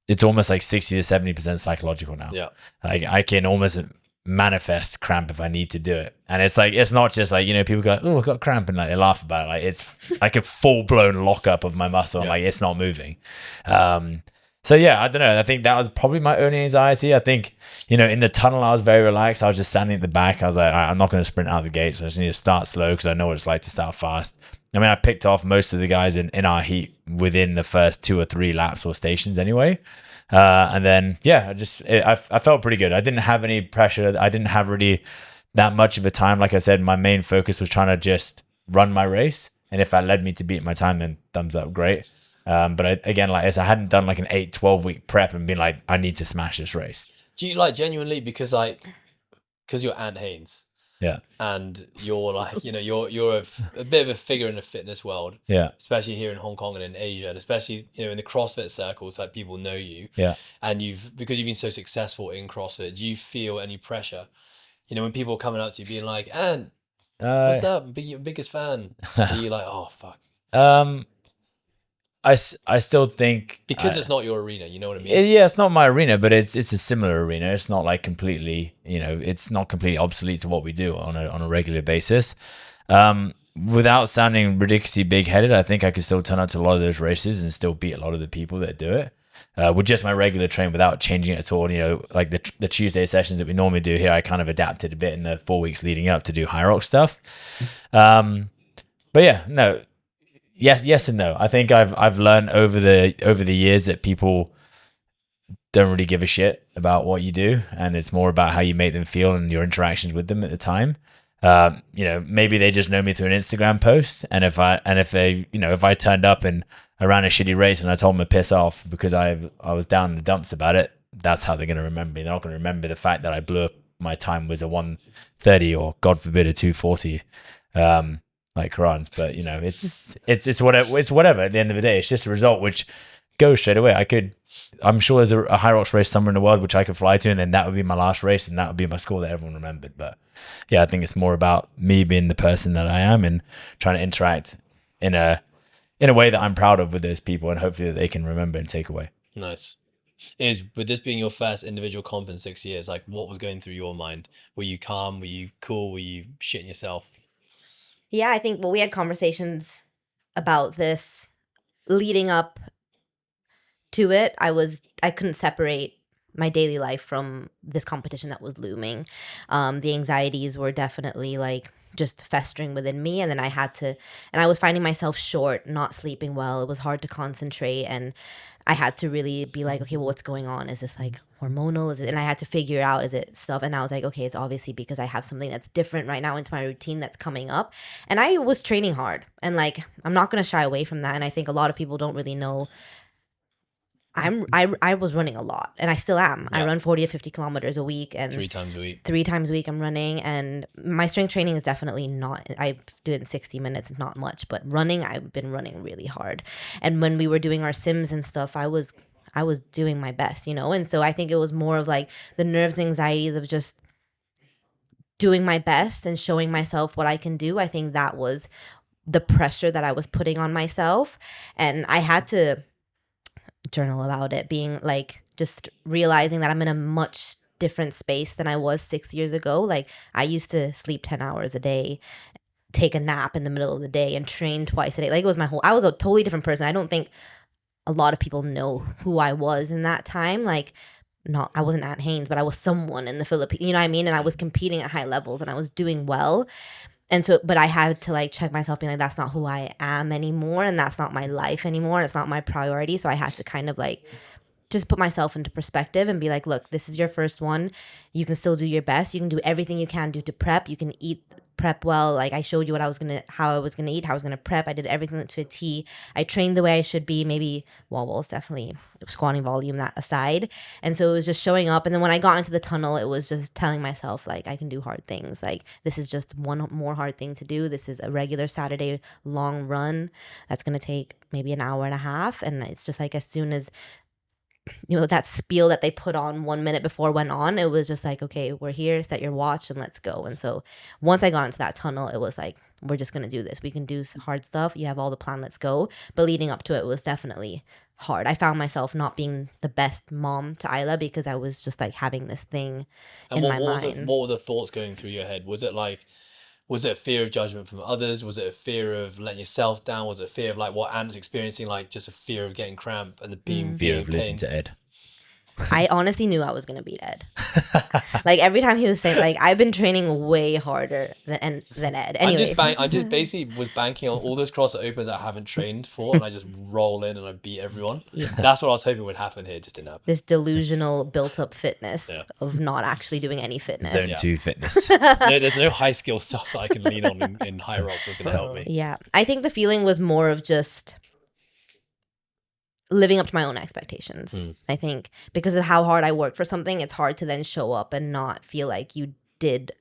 it's almost like 60 to 70% psychological now.
Yeah.
Like I can almost manifest cramp if I need to do it. And it's like, it's not just like, you know, people go, "Oh, I've got cramp," and like they laugh about it. Like it's like a full blown lockup of my muscle.
Yeah.
Like it's not moving. So yeah, I don't know. I think that was probably my only anxiety. I think, you know, in the tunnel, I was very relaxed. I was just standing at the back. I was like, I'm not going to sprint out of the gate. So I just need to start slow because I know what it's like to start fast. I mean, I picked off most of the guys in our heat within the first 2 or 3 laps or stations anyway. And then, yeah, I felt pretty good. I didn't have any pressure. I didn't have really that much of a time. Like I said, my main focus was trying to just run my race. And if that led me to beat my time, then thumbs up, great. But again, like I hadn't done like an 8-12 week prep and been like, I need to smash this race.
Do you like genuinely, because you're Ant Haynes,
Yeah.
and you're like, you know, you're a bit of a figure in the fitness world,
Yeah.
especially here in Hong Kong and in Asia, and especially, you know, in the CrossFit circles, like people know you.
Yeah.
And because you've been so successful in CrossFit, do you feel any pressure? You know, when people are coming up to you being like, "Ant, what's up? Biggest fan." Are you like, "Oh fuck"?
I still think
Because it's not your arena, you know what I mean?
yeah, it's not my arena, but it's a similar arena. It's not like completely, you know, it's not completely obsolete to what we do on a regular basis. Without sounding ridiculously big-headed, I think I could still turn up to a lot of those races and still beat a lot of the people that do it. With just my regular train without changing it at all. You know, like the Tuesday sessions that we normally do here, I kind of adapted a bit in the 4 weeks leading up to do HYROX stuff. But yeah, no. Yes and no. I think I've learned over the years that people don't really give a shit about what you do, and it's more about how you make them feel and your interactions with them at the time. You know, maybe they just know me through an Instagram post, and if I turned up and I ran a shitty race and I told them to piss off because I was down in the dumps about it, that's how they're going to remember me. They're not going to remember the fact that I blew up. My time was a 1:30 or God forbid a 2:40. Like Karan's, but you know, it's whatever. At the end of the day, it's just a result which goes straight away. I'm sure there's a HYROX race somewhere in the world which I could fly to, and then that would be my last race, and that would be my score that everyone remembered. But yeah, I think it's more about me being the person that I am and trying to interact in a way that I'm proud of with those people, and hopefully that they can remember and take away.
Nice. With this being your first individual comp in 6 years, like, what was going through your mind? Were you calm? Were you cool? Were you shitting yourself?
Yeah, I think, we had conversations about this leading up to it. I couldn't separate my daily life from this competition that was looming. The anxieties were definitely like just festering within me. And then I was finding myself short, not sleeping well. It was hard to concentrate. And I had to really be like, okay, well, what's going on? Is this like hormonal? And I had to figure it out, is it stuff? And I was like, okay, it's obviously because I have something that's different right now into my routine that's coming up. And I was training hard. And like, I'm not going to shy away from that. And I think a lot of people don't really know I was running a lot, and I still am. I run 40 to 50 kilometers a week, and
3 times a week.
3 times a week I'm running, and my strength training is definitely not, I do it in 60 minutes, not much, but running, I've been running really hard. And when we were doing our sims and stuff, I was doing my best, you know? And so I think it was more of like the nerves, anxieties of just doing my best and showing myself what I can do. I think that was the pressure that I was putting on myself, and I had to journal about it, being like, just realizing that I'm in a much different space than I was 6 years ago. Like, I used to sleep 10 hours a day, take a nap in the middle of the day, and train twice a day. Like, it was I was a totally different person. I don't think a lot of people know who I was in that time. Like, I wasn't at Haynes, but I was someone in the Philippines, you know what I mean? And I was competing at high levels, and I was doing well. And so, but I had to like check myself, being like, that's not who I am anymore, and that's not my life anymore. It's not my priority. So I had to kind of like just put myself into perspective and be like, look, this is your first one. You can still do your best. You can do everything you can do to prep. You can prep well. Like, I showed you how I was gonna eat, how I was gonna prep. I did everything to a T. I trained the way I should be. Maybe wall balls, definitely squatting volume, that aside. And so it was just showing up. And then when I got into the tunnel, it was just telling myself, like, I can do hard things. Like, this is just one more hard thing to do. This is a regular Saturday long run that's gonna take maybe an hour and a half. And it's just like, as soon as, you know, that spiel that they put on 1 minute before went on, it was just like, okay, we're here, set your watch, and let's go. And so once I got into that tunnel, it was like, we're just going to do this. We can do hard stuff. You have all the plan, let's go. But leading up to it was definitely hard. I found myself not being the best mom to Isla because I was just like having this thing in my mind.
What were the thoughts going through your head? Was it a fear of judgment from others? Was it a fear of letting yourself down? Was it a fear of like what Anna's experiencing, like just a fear of getting cramp and the
Fear of losing to Ed.
I honestly knew I was going to beat Ed. Like, every time he was saying, like, I've been training way harder than Ed. Anyway.
I just basically was banking on all those CrossFit Opens I haven't trained for, and I just roll in and I beat everyone. Yeah. That's what I was hoping would happen here, just didn't happen.
This delusional built-up fitness of not actually doing any fitness.
Zone 2 fitness.
There's no high skill stuff that I can lean on in HYROX that's going to help me.
Yeah. I think the feeling was more of just living up to my own expectations. I think because of how hard I worked for something, it's hard to then show up and not feel like you did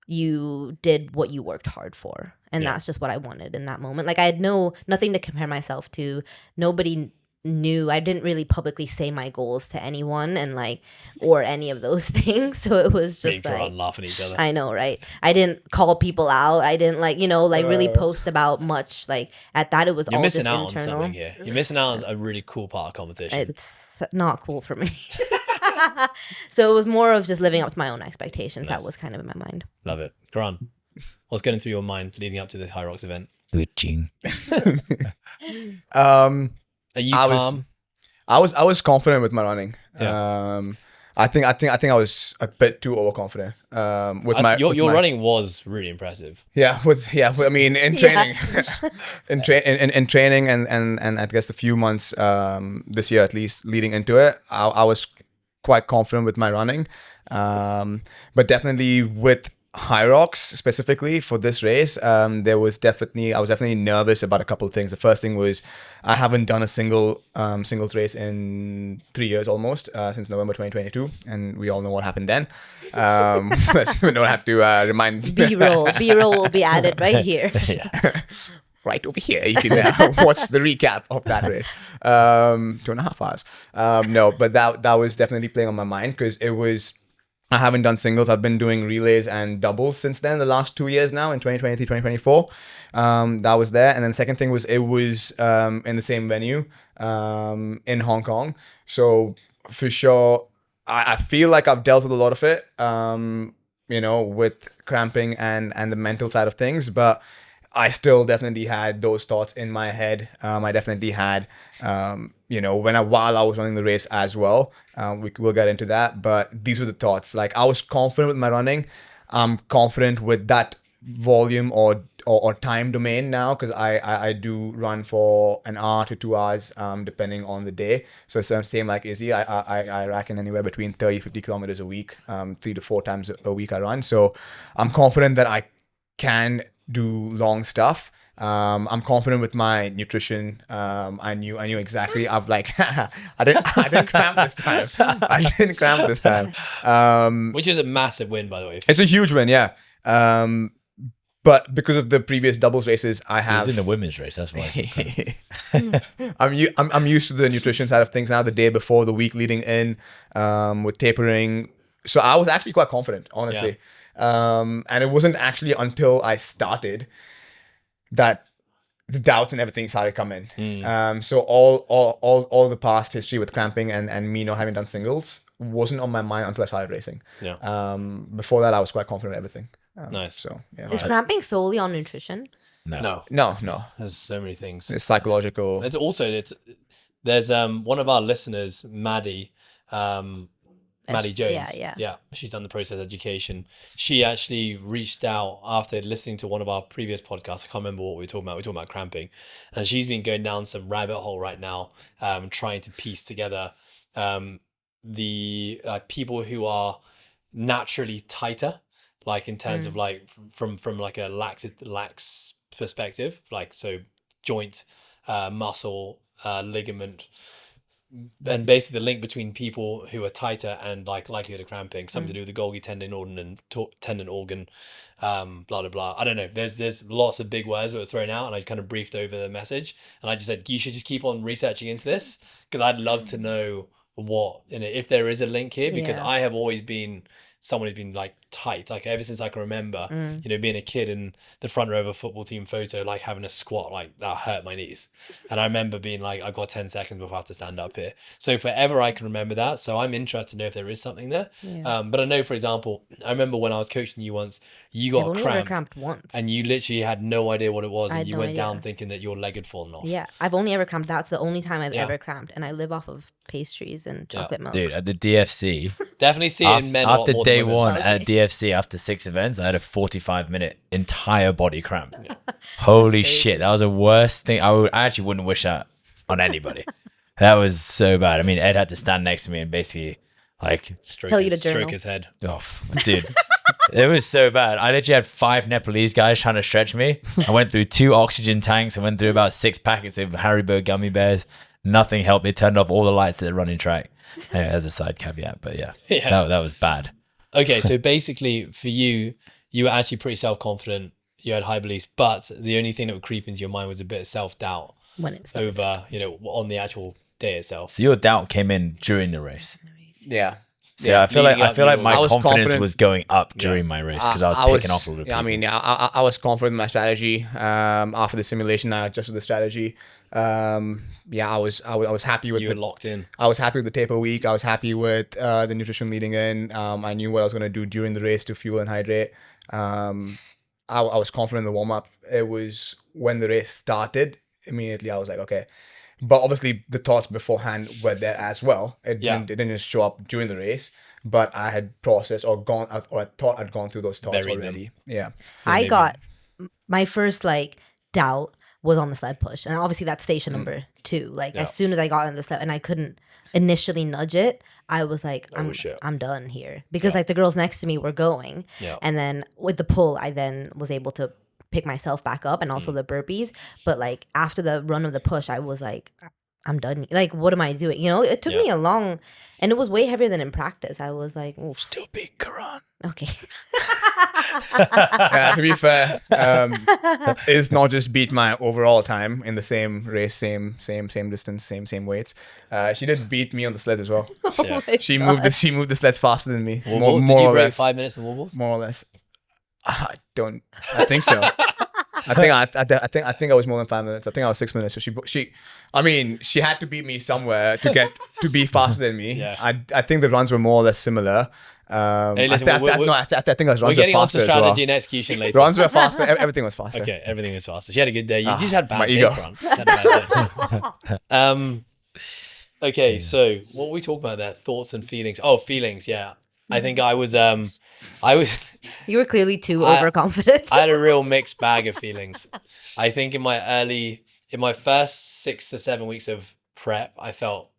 what you worked hard for. And that's just what I wanted in that moment. Like, I had nothing to compare myself to. Nobody knew. I didn't really publicly say my goals to anyone, and like, or any of those things. So it was just like,
laughing at each other.
I know, right? I didn't call people out. I didn't like, you know, like really post about much. Like, at that, it was all just internal.
You're missing out on something here. You're missing out on a really cool part of competition.
It's not cool for me. So it was more of just living up to my own expectations. Nice. That was kind of in my mind.
Love it. Karan, what's going through your mind leading up to this HYROX event?
Switching.
Are you calm?
I was confident with my running.
Yeah.
I think I was a bit too overconfident. Your
running was really impressive.
I mean, in training, in training, and I guess a few months this year at least leading into it, I was quite confident with my running. But definitely with HYROX specifically for this race, I was definitely nervous about a couple of things. The first thing was I haven't done a singles race in 3 years almost, since November 2022, and we all know what happened then. We don't have to remind.
B-roll will be added right here.
Right over here, you can watch the recap of that race. 2.5 hours. No, but that was definitely playing on my mind because I haven't done singles. I've been doing relays and doubles since then, the last 2 years now, in 2023, 2024. That was there. And then the second thing was, it was in the same venue in Hong Kong. So for sure, I feel like I've dealt with a lot of it, you know, with cramping and the mental side of things. But I still definitely had those thoughts in my head. I definitely had, you know, while I was running the race as well. We'll get into that, but these were the thoughts. Like, I was confident with my running. I'm confident with that volume or time domain now, because I do run for an hour to 2 hours depending on the day. So it's the same like Izzy. I reckon anywhere between 30-50 kilometers a week, 3 to 4 times a week I run. So I'm confident that I can do long stuff. I'm confident with my nutrition. I knew exactly. I'm like, I didn't cramp this time. I didn't cramp this time.
Which is a massive win, by the way.
It's a huge win, yeah. But because of the previous doubles races, I
He
have.
was in the women's race. That's why.
I'm used to the nutrition side of things now. The day before, the week leading in, with tapering, so I was actually quite confident, honestly. And it wasn't actually until I started that the doubts and everything started coming. So all the past history with cramping and me not having done singles wasn't on my mind until I started racing.
Yeah.
Before that, I was quite confident in everything.
Nice.
So yeah.
Is cramping solely on nutrition?
No.
No.
There's so many things.
It's psychological.
There's one of our listeners, Maddie Jones.
Yeah.
She's done the process education. She actually reached out after listening to one of our previous podcasts. I can't remember what we were talking about. We were talking about cramping, and she's been going down some rabbit hole right now, trying to piece together the people who are naturally tighter, like in terms of like from like a lax perspective, like so joint, muscle, ligament, and basically the link between people who are tighter and like likelihood of cramping, something to do with the Golgi tendon organ, blah blah blah. I don't know. There's lots of big words that were thrown out, and I kind of briefed over the message, and I just said you should just keep on researching into this because I'd love to know what if there is a link here, because I have always been someone who's been like tight, like ever since I can remember, being a kid in the front row of a football team photo, like having a squat, like that hurt my knees. And I remember being like, I've got 10 seconds before I have to stand up here. So forever I can remember that. So I'm interested to know if there is something there. But I know, for example, I remember when I was coaching you once, you got
cramped once.
and you literally had no idea what it was. And you
no
went
idea.
down thinking that your leg had fallen off.
Yeah, I've only ever cramped. That's the only time I've ever cramped. And I live off of pastries and chocolate milk.
Dude, at the DFC,
Definitely see it in men a lot
after
more
day
than women.
one at DFC, after 6 events, I had a 45-minute entire body cramp. Holy shit, that was the worst thing. I actually wouldn't wish that on anybody. That was so bad. I mean, Ed had to stand next to me and basically like
Tell you to journal.
stroke his head.
oh, dude. It was so bad. I literally had 5 Nepalese guys trying to stretch me. I went through 2 oxygen tanks. I went through about 6 packets of Haribo gummy bears. Nothing helped. They turned off all the lights at the running track. Anyway, as a side caveat, but yeah. That was bad.
Okay, so basically for you were actually pretty self-confident. You had high beliefs, but the only thing that would creep into your mind was a bit of self-doubt
When it's
over, on the actual day itself.
So your doubt came in during the race.
Yeah.
So I feel like my
I was
confidence
confident.
was going up during my race because I was picking off a little bit.
Yeah, I mean, I was confident in my strategy. After the simulation, I adjusted the strategy. I was happy with
You were locked in.
I was happy with the taper week. I was happy with the nutrition leading in. I knew what I was going to do during the race to fuel and hydrate. I was confident in the warm up. It was when the race started, immediately I was like, okay. But obviously the thoughts beforehand were there as well. It didn't just show up during the race, but I had processed or I thought I'd gone through those thoughts
Buried
already.
them.
Yeah.
I got my first doubt was on the sled push, and obviously that's station number 2. As soon as I got on the sled and I couldn't initially nudge it, I was like, I'm done here, because the girls next to me were going, and then with the pull, I then was able to pick myself back up, and also the burpees. But after the run of the push, I was like, I'm done. What am I doing? It took me a long, and it was way heavier than in practice. I was like, oh,
Still beat Karan.
okay.
To be fair, it's not just beat my overall time in the same race, same distance, same weights. She did beat me on the sleds as well.
Yeah.
She moved the sleds faster than me.
Wobbles?
More
Did you
or
break
less.
5 minutes in wobbles?
More or less. I think so. I think I was more than 5 minutes. I think I was 6 minutes. So she had to beat me somewhere to be faster than me.
Yeah.
I think the runs were more or less similar.
Hey, listen,
I think runs
We're
were
getting onto
faster as well.
strategy and execution later.
Runs were faster. Everything was faster.
Okay, everything was faster. She had a good day. You just had bad
my
day,
ego.
Karan. Just had a bad day. Okay, so what were we talking about there? Thoughts and feelings. Oh, feelings, yeah. I think I was
You were clearly too
I-
overconfident.
I had a real mixed bag of feelings. I think in my first 6 to 7 weeks of prep, I felt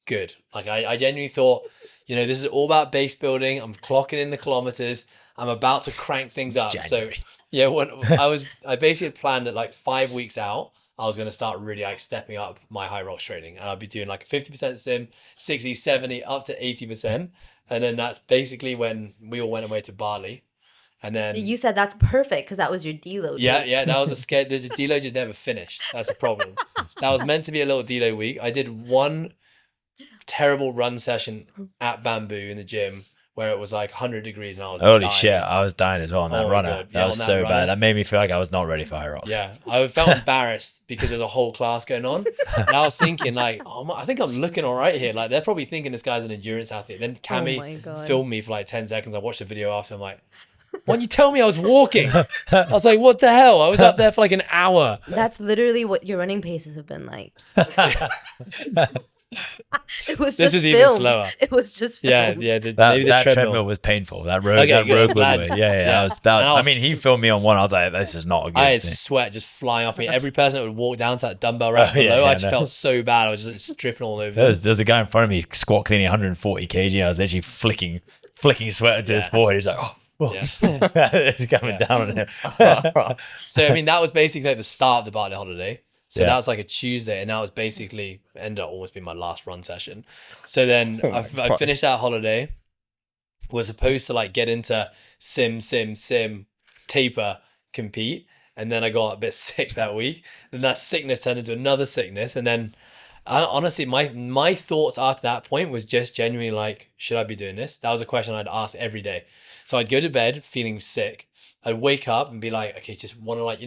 good. Like I genuinely thought, this is all about base building. I'm clocking in the kilometers. I'm about to crank things up.
January.
So yeah, when I basically had planned that like 5 weeks out, I was going to start really like stepping up my HYROX training, and I'd be doing like a 50% sim, 60, 70, up to 80%. And then that's basically when we all went away to Bali. And then
You said that's perfect because that was your deload.
yeah, that was a scare. The deload just never finished. That's the problem. That was meant to be a little deload week. I did one terrible run session at Bamboo in the gym where it was like 100 degrees and I was
Holy
dying.
shit, I was dying as well on that
Oh my
runner.
God. Yeah,
That was
on that
so
runner.
bad. That made me feel like I was not ready for HYROX.
Yeah, I felt embarrassed because there's a whole class going on, and I was thinking like, I think I'm looking all right here. Like they're probably thinking this guy's an endurance athlete. Then
Oh my
Cammy
God.
filmed me for like 10 seconds. I watched the video after. I'm like, why didn't you tell me I was walking? I was like, what the hell? I was up there for like an hour.
That's literally what your running paces have been like. It was
This
just
was even
filmed.
slower.
It was just
Yeah,
filmed.
yeah.
That,
Maybe the
that
treadmill.
treadmill was painful. That road,
Okay,
that
good,
road
I'm glad.
was, yeah.
Yeah.
That was bad.
And I
I
was-
mean, he filmed me on one. I was like, this is not a good
I had
thing.
sweat just flying off me. Every person that would walk down to that dumbbell rack
Oh, yeah,
below,
yeah,
I just
no.
felt so bad. I was just dripping all over.
There's a guy in front of me squat cleaning 140 kg. I was literally flicking sweat into his
Yeah.
forehead. He's like, oh.
Yeah.
It's coming
Yeah.
down on him.
So I mean, that was basically like the start of the Bali holiday. So
Yeah.
that was like a Tuesday, and that was basically ended up almost being my last run session. So then I finished that holiday. Was supposed to like get into sim, taper, compete, and then I got a bit sick that week. Then that sickness turned into another sickness, and then honestly, my thoughts after that point was just genuinely like, should I be doing this? That was a question I'd ask every day. So I'd go to bed feeling sick. I'd wake up and be like, okay, just want to like,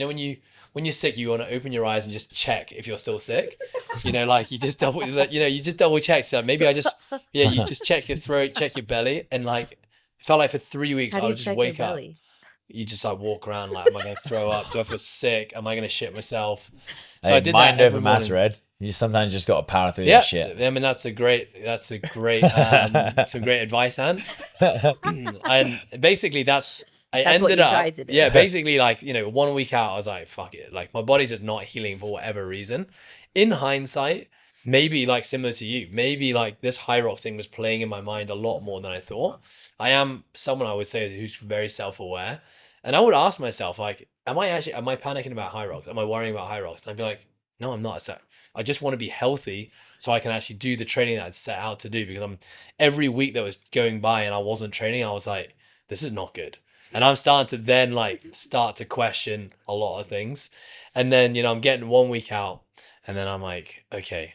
when you're sick, you want to open your eyes and just check if you're still sick. Like you just double check. So maybe you just check your throat, check your belly, and like it felt like for 3 weeks
How
I
do you
would just
check your
wake up.
belly?
You just like walk around like, am I going to throw up? Do I feel sick? Am I going to shit myself? So
Hey,
I did
mind
that
over
every
matter,
morning.
Ed. You sometimes just got to power through
Yeah,
that shit.
I mean that's a great some great advice, Anne. And basically that's
what
ended
you
up
tried to do.
yeah, basically like 1 week out I was like fuck it, like my body's just not healing for whatever reason. In hindsight, maybe like similar to you, maybe like this HYROX thing was playing in my mind a lot more than I thought. I am someone I would say who's very self-aware, and I would ask myself like, am I panicking about HYROX? Am I worrying about HYROX? And I'd be like, no, I'm not. So I just want to be healthy so I can actually do the training that I'd set out to do, because every week that was going by and I wasn't training, I was like, this is not good. And I'm starting to then like start to question a lot of things. And then, I'm getting 1 week out and then I'm like, okay,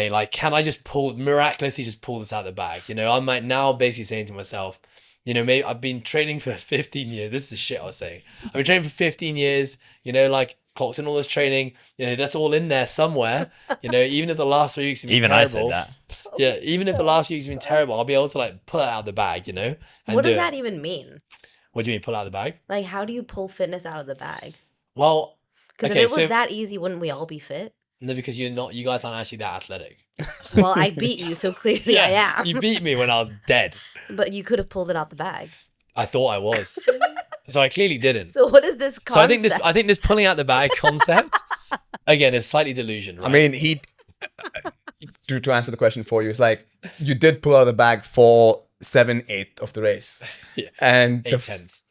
like, can I just miraculously just pull this out of the bag? I'm like now basically saying to myself, maybe I've been training for 15 years. This is the shit I was saying. I've been training for 15 years, like clocked in all this training, that's all in there somewhere. Even if the last 3 weeks have been
Even
terrible.
I said that.
Yeah, even if the last few weeks have been terrible, I'll be able to like pull it out of the bag, and
What
do
does
it.
that even mean?
What do you mean pull it out of the bag?
Like, how do you pull fitness out of the bag?
Well,
Because
okay,
if it was
so
that easy, wouldn't we all be fit?
no, because you guys aren't actually that athletic.
Well, I beat you, so clearly I am.
You beat me when I was dead.
But you could have pulled it out the bag.
I thought I was, so I clearly didn't.
So what is this concept?
So I think this pulling out the bag concept again is slightly delusion. Right?
I mean, to answer the question for you, it's like you did pull out the bag for 7/8 of the race,
Yeah.
and
8/10.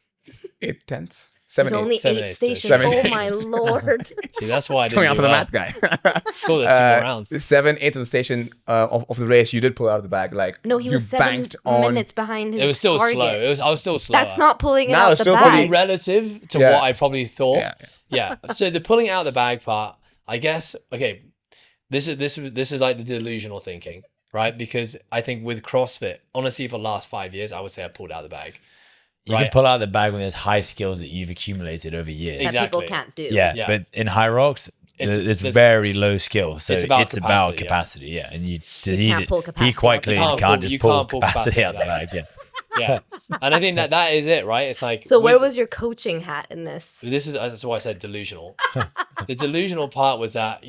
8/10,
It's
7/8.
only
7/8,
8
so
stations.
7/8.
Oh my lord.
See, that's why I didn't
Coming out
do
for the
well.
math guy.
Cool, there's 2 more rounds.
7/8 of the station of the race, you did pull out of the bag. Like
No, he
you
was 7
banked on.
minutes behind his
It was still
target.
slow. I was still slower.
That's not pulling it
Now
out
it's
the
still
bag.
pretty-
relative to
Yeah.
what I probably thought.
Yeah.
Yeah. So the pulling out the bag part, I guess. Okay, this is like the delusional thinking, right? Because I think with CrossFit, honestly, for the last 5 years, I would say I pulled out the bag.
You
Right.
can pull out the bag when there's high skills that you've accumulated over years.
That
Exactly.
people can't do.
Yeah,
Yeah.
but in HYROX, it's
there's-
very low skill. So
It's
it's
about
about
capacity,
capacity. Yeah, and
can't pull
he
capacity
quite
out the
clearly
bag.
can't
You
just
can't
pull
pull
capacity
capacity
out the bag. Yeah.
Yeah. And I think that is it, right? It's like
So where was your coaching hat in this?
that's why I said delusional. The delusional part was that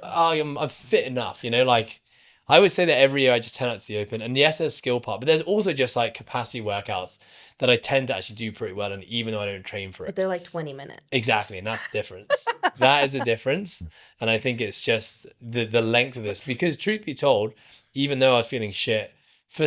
I'm fit enough, like I would say that every year I just turn out to the open, and yes, there's skill part, but there's also just like capacity workouts that I tend to actually do pretty well, and even though I don't train for
But
it.
they're like 20 minutes.
Exactly, and that's the difference. That is the difference, and I think it's just the length of this. Because truth be told, even though I was feeling shit for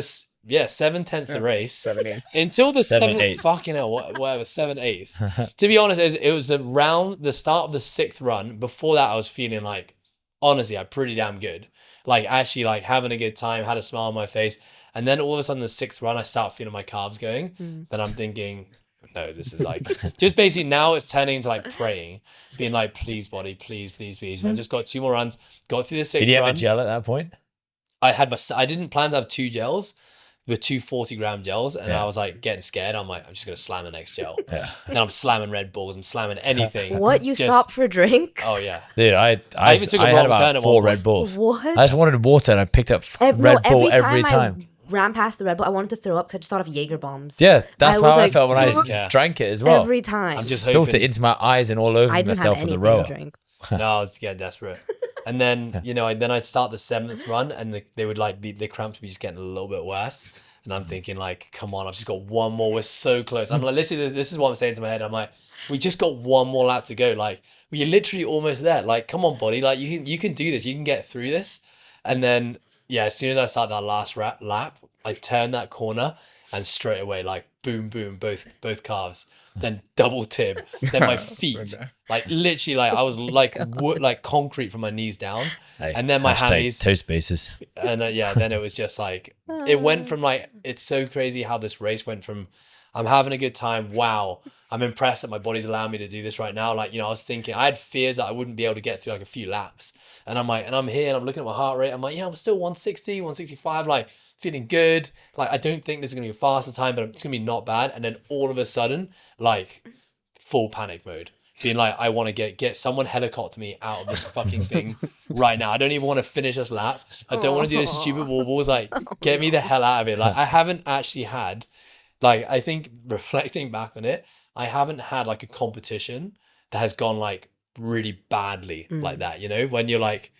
7/10 the race,
7/8.
until the
7/8.
7th, fucking hell, whatever, 7/8. To be honest, it was the start of the 6th run. Before that, I was feeling like, honestly, I'm pretty damn good. Like actually, like having a good time, had a smile on my face, and then all of a sudden, the 6th run, I start feeling my calves going. Then I'm thinking, no, this is like just basically now it's turning into like praying, being like, please, body, please, please, please. And I just got 2 more runs, got through the 6th
Did you have a
run.
gel at that point?
I didn't plan to have 2 gels. With 2 40-gram gels, and
Yeah.
I was like getting scared. I'm like, I'm just gonna slam the next gel.
Yeah.
And I'm slamming Red Bulls. I'm slamming anything.
What? You
Just-
stop for drinks?
Oh yeah.
Dude, I
even took a
I
wrong
had
turn
about
at
4
one
Red
point.
Bulls.
What?
I just wanted water and I picked up Red Bull every time.
I ran past the Red Bull, I wanted to throw up because I just thought of Jaeger bombs.
Yeah, that's
I
how
was
I
like,
felt when I
Yeah.
drank it as well.
Every time.
I'm just
Spilt
hoping-
it into my eyes and all over
I didn't have
myself on the
anything
rower.
to drink.
No, I was getting desperate. And then then I'd start the 7th run, and they would like the cramps would be just getting a little bit worse. And I'm thinking like, come on, I've just got one more. We're so close. I'm like, listen, this is what I'm saying to my head. I'm like, we just got one more lap to go. Like, we're literally almost there. Like, come on, body. Like, you can do this. You can get through this. And then, as soon as I start that last lap, I turn that corner, and straight away, like, boom, boom, both calves. Then double tib. Then my feet, like literally, like I was like like concrete from my knees down.
Hey,
And then my
hashtag
hammies.
toe spaces.
And then it was just like it went from like, it's so crazy how this race went from I'm having a good time, wow, I'm impressed that my body's allowing me to do this right now. Like, I was thinking, I had fears that I wouldn't be able to get through like a few laps, and I'm like, and I'm here and I'm looking at my heart rate, I'm like, I'm still 160 165, like feeling good. Like, I don't think this is gonna be a faster time, but it's gonna be not bad. And then all of a sudden, like, full panic mode, being like, I want to get someone helicopter me out of this fucking thing right now. I don't even want to finish this lap. I don't want to do this stupid wall balls. Like, get me the hell out of it. Like, I haven't actually had, like, I think reflecting back on it, I haven't had like a competition that has gone like really badly like that. When you're like,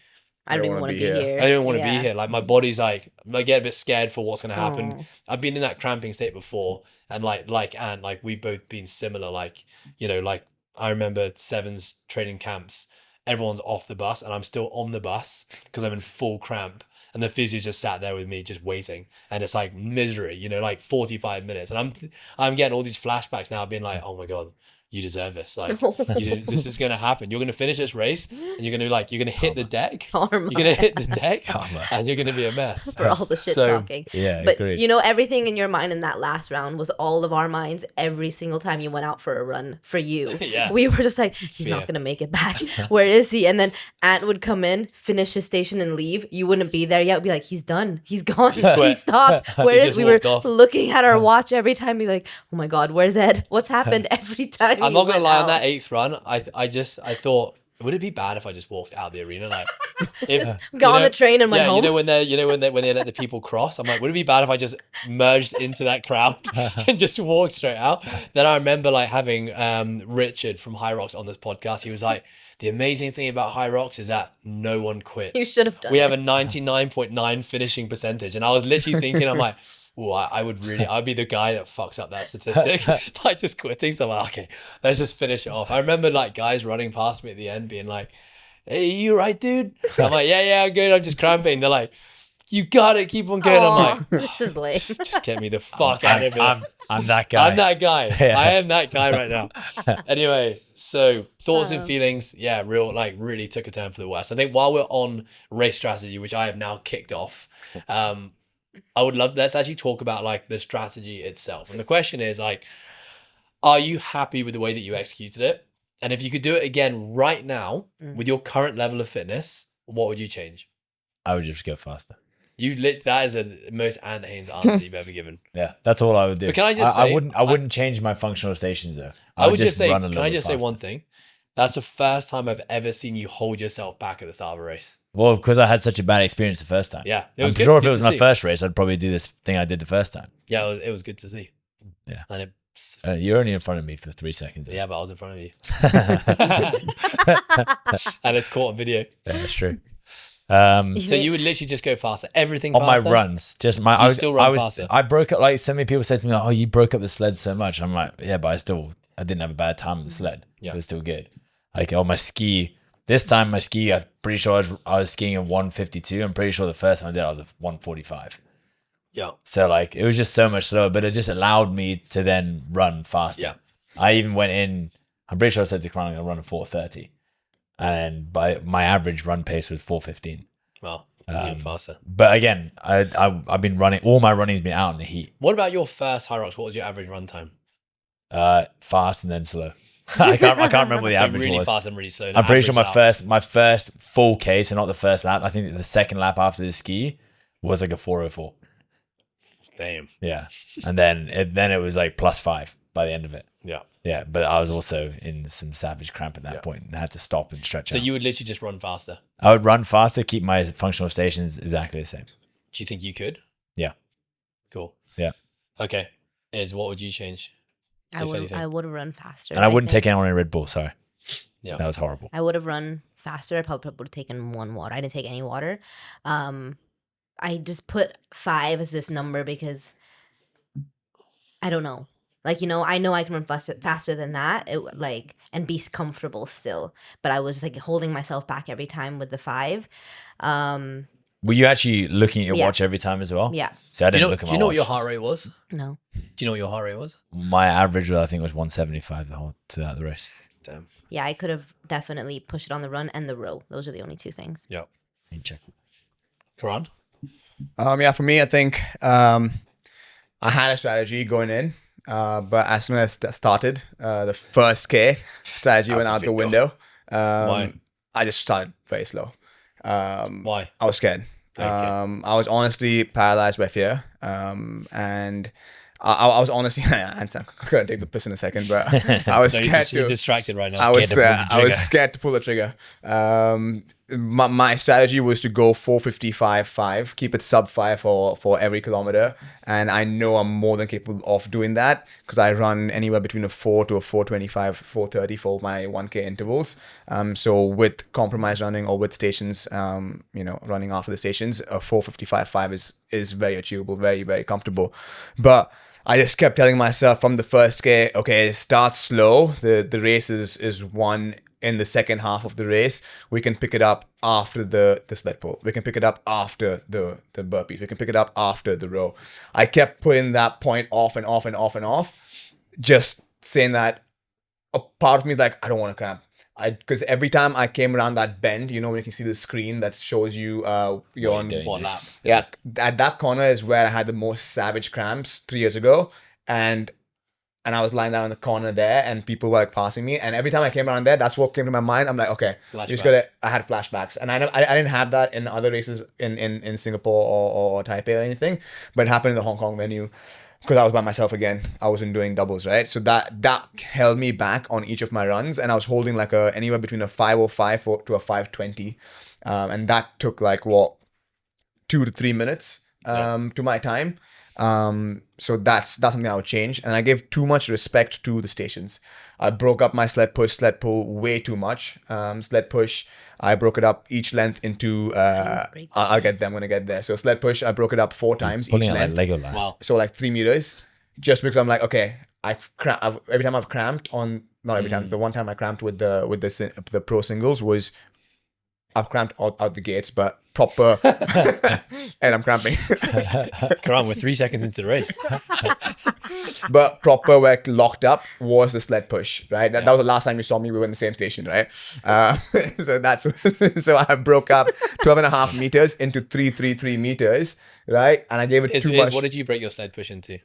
I don't even want to be here.
I don't want to be here. Like, my body's like, I get a bit scared for what's gonna happen.
Aw.
I've been in that cramping state before, and like we've both been similar. Like, like I remember Seven's training camps. Everyone's off the bus, and I'm still on the bus because I'm in full cramp. And the physio just sat there with me, just waiting, and it's like misery, like 45 minutes, and I'm getting all these flashbacks now, being like, oh my god, you deserve this. Like, this is gonna happen. You're gonna finish this race, and you're gonna hit the deck.
Karma.
You're gonna hit the deck,
Karma.
and you're gonna be a mess.
For all the shit
So,
talking.
Yeah,
But
agreed.
everything in your mind in that last round was all of our minds every single time you went out for a run for you.
Yeah.
We were just like, he's
Yeah.
not going to make it back. Where is he? And then Ant would come in, finish his station and leave. You wouldn't be there yet. It would be like, he's done. He's gone. He
quit.
stopped. Where
He's
is
just
we were
walked off.
looking at our watch every time, be like, oh my God, where's Ed? What's happened every time
I'm
you
not gonna
went
lie. On
out?
that 8th run, I thought, would it be bad if I just walked out of the arena, like, if
Got on the train and went home.
when they let the people cross, I'm like, would it be bad if I just merged into that crowd and just walked straight out? Then I remember like having Richard from HYROX on this podcast. He was like, the amazing thing about HYROX is that no one quits.
You should have done
We
it.
have a 99.9 finishing percentage, and I was literally thinking, I'm like, oh, I'd be the guy that fucks up that statistic, like just quitting. So I'm like, okay, let's just finish it off. I remember like guys running past me at the end being like, hey, you right, dude? I'm like, yeah, I'm good. I'm just cramping. They're like, you got it. Keep on going. I'm
Aw,
like,
this is lame.
just get me the fuck out of here.
I'm that guy.
I'm that guy.
Yeah.
I am that guy right now. Anyway, so thoughts and feelings, really took a turn for the worse. I think while we're on race strategy, which I have now kicked off, I would love, let's actually talk about like the strategy itself. And the question is like, are you happy with the way that you executed it? And if you could do it again right now with your current level of fitness, what would you change?
I would just go faster.
That is the most Ant Haynes answer you've ever given.
Yeah, that's all I would do.
But can I just
I
say-
wouldn't change my functional stations though.
I would just say,
run a
can
little
I
bit
just say
faster.
one thing? That's the first time I've ever seen you hold yourself back at the start of a race.
Well, because I had such a bad experience the first time.
Yeah, it
I'm
was good-
sure if
good
it was
to
my
see.
first race, I'd probably do this thing I did the first time.
Yeah, it was good to see.
Yeah.
And
You're only in front of me for 3 seconds.
yeah, but I was in front of you. And it's caught on video.
Yeah, that's true.
So you would literally just go faster. Everything
on my
faster?
runs. Just my I was
still run
I was
faster?
I broke up, like so many people said to me, "Oh, you broke up the sled so much." I'm like, yeah, but I didn't have a bad time on the sled.
Yeah.
It was still good. Like my ski. This time my ski, I'm pretty sure I was skiing at 152. I'm pretty sure the first time I did I was at 145.
Yeah.
So like it was just so much slower, but it just allowed me to then run faster.
Yeah.
I even went in. I'm pretty sure I said to Karan I'm gonna run at 4:30, and by my average run pace was 4:15.
Well, even faster.
But again, I've been running. All my running's been out in the heat.
What about your first HYROX? What was your average run time?
Fast and then slow. I can't remember what the
So
average
really
was.
fast and really slow.
I'm pretty sure
Average out.
my first full K, so not the first lap. I think the second lap after the ski was like a 4:04.
Damn.
Yeah, and then it was like +5 by the end of it.
Yeah.
Yeah, but I was also in some savage cramp at that point and had to stop and stretch
So
out.
you would literally just run faster.
I would run faster, keep my functional stations exactly the same.
Do you think you could?
Yeah.
Cool.
Yeah.
Okay. What would you change? If anything?
I would have run faster.
And I wouldn't
think.
take anyone in Red Bull. Sorry.
Yeah.
That was horrible.
I would have run faster. I probably would have taken one water. I didn't take any water. I just put 5 as this number because I don't know. Like, I know I can run faster than that. And be comfortable still. But I was like holding myself back every time with the 5.
Were you actually looking at your
Yeah.
watch every time as well?
Yeah.
So I
Do
didn't
you know,
look at
do
my
you know
watch.
what your heart rate was?
No.
Do you know what your heart rate was?
My average, I think, was 175 throughout the race.
Damn.
Yeah, I could have definitely pushed it on the run and the row. Those are the only 2 things.
Yeah.
Let me check.
Karan?
Yeah, for me, I think I had a strategy going in, but as soon as I started, the first K strategy went out the window.
Why?
I just started very slow.
Why?
I was scared.
Okay.
I was honestly paralyzed by fear. And I was honestly, I'm gonna take the piss in a second, but I was
No,
scared
he's
to.
distracted right now.
I was
Scared to pull the
I was
trigger.
scared to pull the trigger. My strategy was to go 4:55.5, keep it sub 5 for every kilometer, and I know I'm more than capable of doing that because I run anywhere between a 4 to a 4:25, 4:30 for my 1K intervals. So with compromise running or with stations, running after the stations, a 4:55.5 is very achievable, very very comfortable, but I just kept telling myself from the first K, okay, start slow. The race is won in the second half of the race. We can pick it up after the sled pull. We can pick it up after the burpees. We can pick it up after the row. I kept putting that point off and off and off and off, just saying that a part of me is like, I don't want to cramp. Because every time I came around that bend, when you can see the screen that shows you you're on
doing.
What lap?
yeah, at that corner is where I had the most savage cramps 3 years ago, and I was lying down in the corner there, and people were like passing me, and every time I came around there, that's what came to my mind. I'm like, okay, you just gotta. I had flashbacks, and I didn't have that in other races in Singapore or Taipei or anything, but it happened in the Hong Kong venue. Because I was by myself again, I wasn't doing doubles, right? So that held me back on each of my runs, and I was holding like anywhere between a 5:05 to a 5:20, and that took like 2 to 3 minutes to my time. So that's something I would change, and I gave too much respect to the stations. I broke up my sled pull way too much. Sled push, I broke it up each length into. I'll get there. I'm gonna get there. So sled push, I broke it up 4 times
Pulling
each
out
length.
like Legolas.
Wow.
So like 3 meters, just because I'm like, okay, every time I've cramped on, not every time, the one time I cramped with the pro singles was, I've cramped out the gates, but proper, and I'm cramping,
Karan, we're 3 seconds into the race.
but proper work locked up was the sled push, right? That was the last time you saw me. We were in the same station, right? So I broke up 12.5 meters into 3 meters, right? And I gave it too much.
What did you break your sled push into?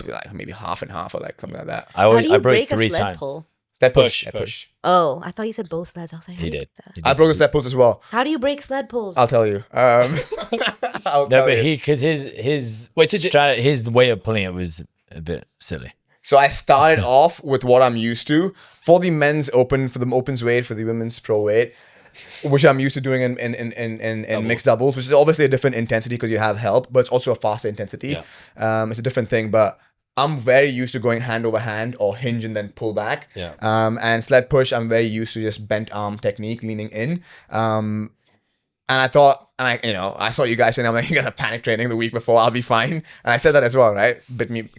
Like maybe half and half or like something like that.
How do you
I broke
break
3
a sled
times.
pull?
Sled
Push.
Sled push.
Oh, I thought you said both sleds. I was like,
He did.
I broke the sled pulls as well.
How do you break sled pulls?
I'll tell you. I'll
No,
tell
but
you.
because his
Wait, so
his way of pulling it was a bit silly.
So I started off with what I'm used to for the men's open, for the opens weight, for the women's pro weight, which I'm used to doing in mixed doubles, which is obviously a different intensity because you have help, but it's also a faster intensity.
Yeah.
It's a different thing, but I'm very used to going hand over hand or hinge and then pull back.
Yeah.
And sled push, I'm very used to just bent arm technique, leaning in. And I thought, I saw you guys saying, I'm like, you guys are panic training the week before, I'll be fine. And I said that as well, right?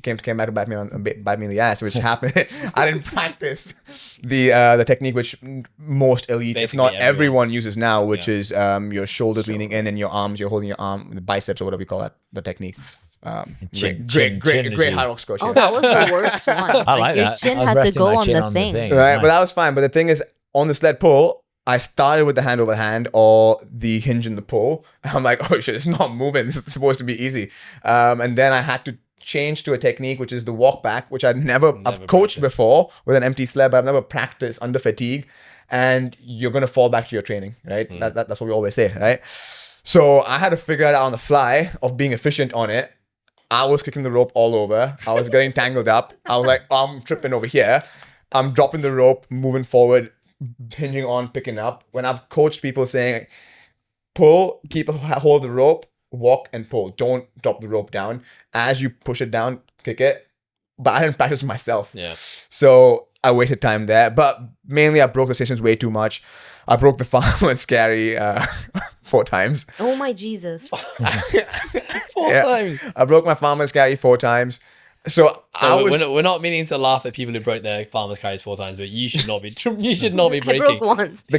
Came back to bite me in the ass, which happened. I didn't practice the technique which most elite,
Basically
if not
everyone.
everyone uses now, which is your shoulders leaning in and your arms, you're holding your arm, the biceps or whatever you call that, the technique.
Chin
Great
Izzy.
HYROX coach.
Oh,
yeah.
that was the worst one.
I like
your
that.
chin
I was
had to
resting
go
my
on
chin
the thing.
It was
Right, but
nice.
that was fine. But the thing is, on the sled pull, I started with the hand over hand or the hinge in the pull. And I'm like, oh shit, it's not moving. This is supposed to be easy. And then I had to change to a technique, which is the walk back, which I've coached
practiced.
before with an empty sled, but I've never practiced under fatigue. And you're going to fall back to your training, right? That's what we always say, right? So I had to figure it out on the fly of being efficient on it. I was kicking the rope all over. I was getting tangled up. I was like, I'm tripping over here. I'm dropping the rope, moving forward, hinging on, picking up. When I've coached people saying, pull, keep a hold of the rope, walk and pull. Don't drop the rope down. As you push it down, kick it. But I didn't practice myself.
Yeah.
So I wasted time there. But mainly I broke the stations way too much. I broke the farmer's carry 4 times.
Oh my Jesus.
4
Yeah.
times.
I broke my farmer's carry 4 times. So I
So
was...
we're not meaning to laugh at people who broke their farmer's carries 4 times, but you should not be. You should not be
I
breaking.
broke once.
the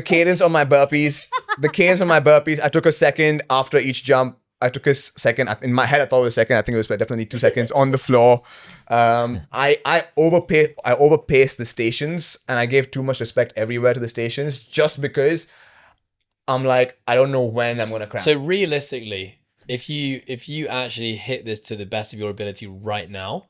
cadence on my burpees, I took a second after each jump. I took a second. In my head, I thought it was a second. I think it was definitely 2 seconds on the floor. I overpaced the stations, and I gave too much respect everywhere to the stations just because I'm like, I don't know when I'm gonna crash.
So realistically, if you actually hit this to the best of your ability right now,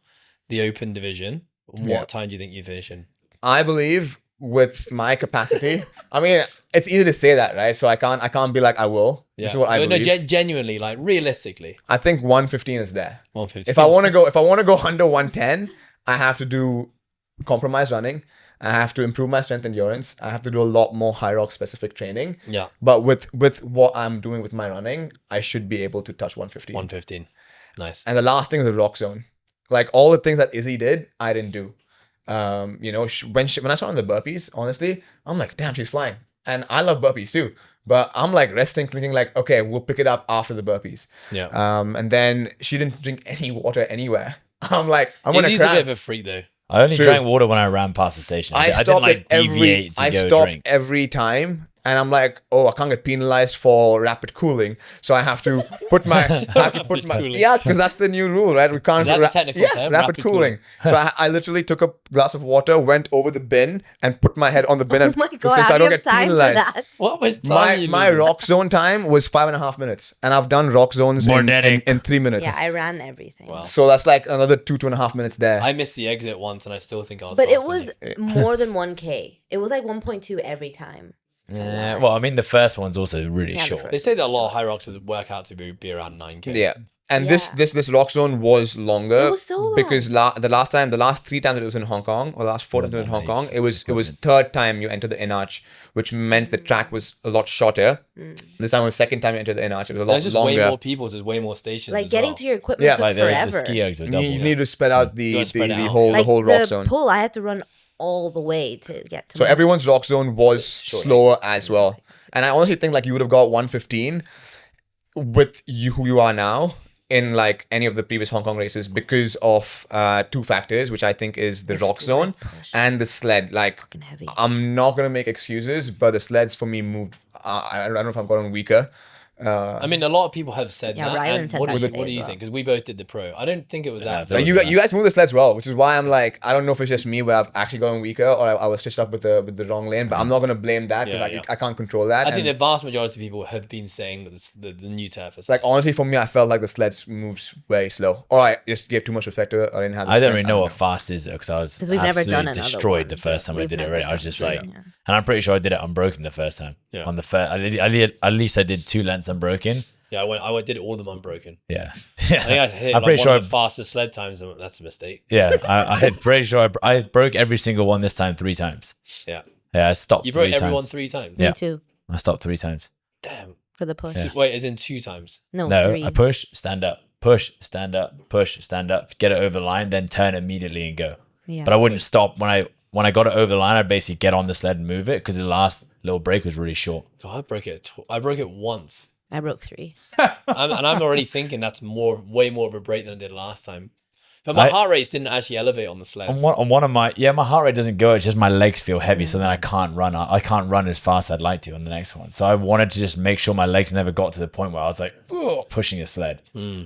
the open division, what time do you think you finish in?
I believe with my capacity, I mean, it's easy to say that, right? So I can't be like I will.
Yeah.
This is what I believe.
No, genuinely, like realistically,
I think 115 is there.
150.
If I want to go under 110, I have to do compromise running. I have to improve my strength endurance. I have to do a lot more HYROX specific training.
Yeah.
But with what I'm doing with my running, I should be able to touch 115.
115. Nice.
And the last thing is the rock zone. Like all the things that Izzy did, I didn't do. When I saw her on the burpees, honestly, I'm like, damn, she's flying. And I love burpees too. But I'm like resting, thinking like, okay, we'll pick it up after the burpees.
Yeah.
And then she didn't drink any water anywhere. I'm like, I'm gonna
Izzy's a
cry.
bit of a freak though.
I only
True.
drank water when I ran past the station. I didn't
stopped
like
it
deviate to
I
go
stopped
drink.
every time, and I'm like, oh, I can't get penalized for rapid cooling, so I have to put my,
cooling.
yeah, because that's the new rule, right? We can't
Is that the technical term?
rapid cooling. So I literally took a glass of water, went over the bin, and put my head on the bin, and
Oh my
so
God,
I
how do
don't
you have
get
time for
penalized.
that?
What was time
My rock zone time was 5.5 minutes, and I've done rock zones in 3 minutes.
Yeah, I ran everything.
Wow.
So that's like another 2.5 minutes there.
I missed the exit once, and I still think I was.
But it
faster than
was
you.
more than 1K. It was like 1.2 every time.
Yeah, well, I mean, the first one's also really
Yeah, the
short.
first-
They say that a lot of HYROXs work out to be around 9K.
Yeah. And
Yeah.
this rock zone was longer
It was so long.
because the last 3 times it was in Hong Kong, or the last 4 times it was in Hong Kong, it was third time you entered the in arch, which meant the track was a lot shorter. This time was second time you entered the in arch, it was a lot
There's just
longer.
way more people, so there's way more stations.
Like
as
getting
well.
to your equipment
Yeah.
took
Like the
forever.
ski ergs were
You
double.
need to spread out
You
the
gotta spread it out.
whole
Like
rock
the
zone.
pull, I had to run all the way to get to.
So
my-
everyone's rock zone was slower as well. And I honestly think like you would have got 115 with who you are now in like any of the previous Hong Kong races because of 2 factors, which I think is the rock
sled
zone
push.
and the sled. Like
Fucking heavy.
I'm not gonna make excuses, but the sleds for me moved. I don't know if I've gotten weaker.
I mean, a lot of people have said
Yeah,
that.
Rylan
And
said
what
that
do
today
you
as
think? Because we both did the pro. I don't think it was that.
that was
You guys move the sleds well, which is why I'm like, I don't know if it's just me where I've actually gotten weaker or I was stitched up with the wrong lane, but I'm not gonna blame that because
Yeah,
I can't control that.
I think
And
the vast majority of people have been saying that the new turf is
like honestly, for me, I felt like the sleds moved very slow, or I just gave too much respect to it. I didn't have. The
I don't
strength,
really know what fast is though, because I was
'Cause we've never done
absolutely
another
destroyed
one.
the first time I
We've
did it
never
already. I was
done
just
it,
like,
yeah.
and I'm pretty sure I did it unbroken the first time.
Yeah.
On the first, at least I did 2 lengths unbroken.
Yeah, I did all of them unbroken.
Yeah,
I think I hit
I'm
like
pretty
one
sure.
of the fastest sled times, and that's a mistake.
Yeah, I had pretty sure I broke every single one this time 3 times.
Yeah,
Yeah, I stopped.
you broke
3
everyone
times.
3 times.
Yeah.
Me too.
I stopped 3 times.
Damn.
For the push.
Yeah.
Wait, as in 2 times.
No,
No,
3.
I push, stand up, push, stand up, push, stand up, get it over the line, then turn immediately and go.
Yeah.
But I wouldn't stop when when I got it over the line, I'd basically get on the sled and move it because the last little break was really short.
God, I broke it once.
I broke 3.
And I'm already thinking that's way more of a break than I did last time. But my heart rates didn't actually elevate on the sleds.
On one of my my heart rate doesn't go. It's just my legs feel heavy, so then I can't run. I can't run as fast as I'd like to on the next one. So I wanted to just make sure my legs never got to the point where I was like pushing a sled.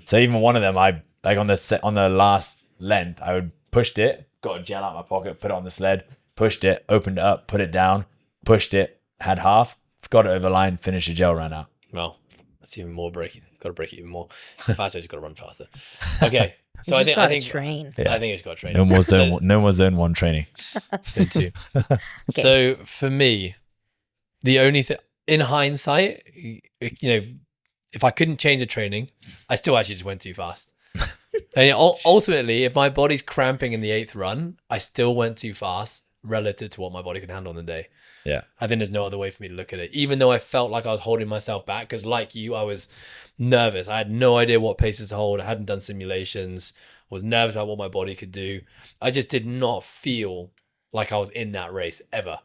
So even one of them, I like on the last length, I would pushed it, got a gel out of my pocket, put it on the sled, pushed it, opened it up, put it down, pushed it, had half, got it over the line, finished the gel, ran out.
Well, that's even more breaking. Got to break it even more. Faster, just got to run faster. Okay. So I think
train.
Yeah.
I think it's got to train.
No more zone 1 training.
Zone 2. So for me, the only thing in hindsight, if I couldn't change the training, I still actually just went too fast. And ultimately, if my body's cramping in the 8th run, I still went too fast relative to what my body could handle on the day.
Yeah.
I think there's no other way for me to look at it. Even though I felt like I was holding myself back, because like you, I was nervous. I had no idea what paces to hold. I hadn't done simulations. I was nervous about what my body could do. I just did not feel like I was in that race ever.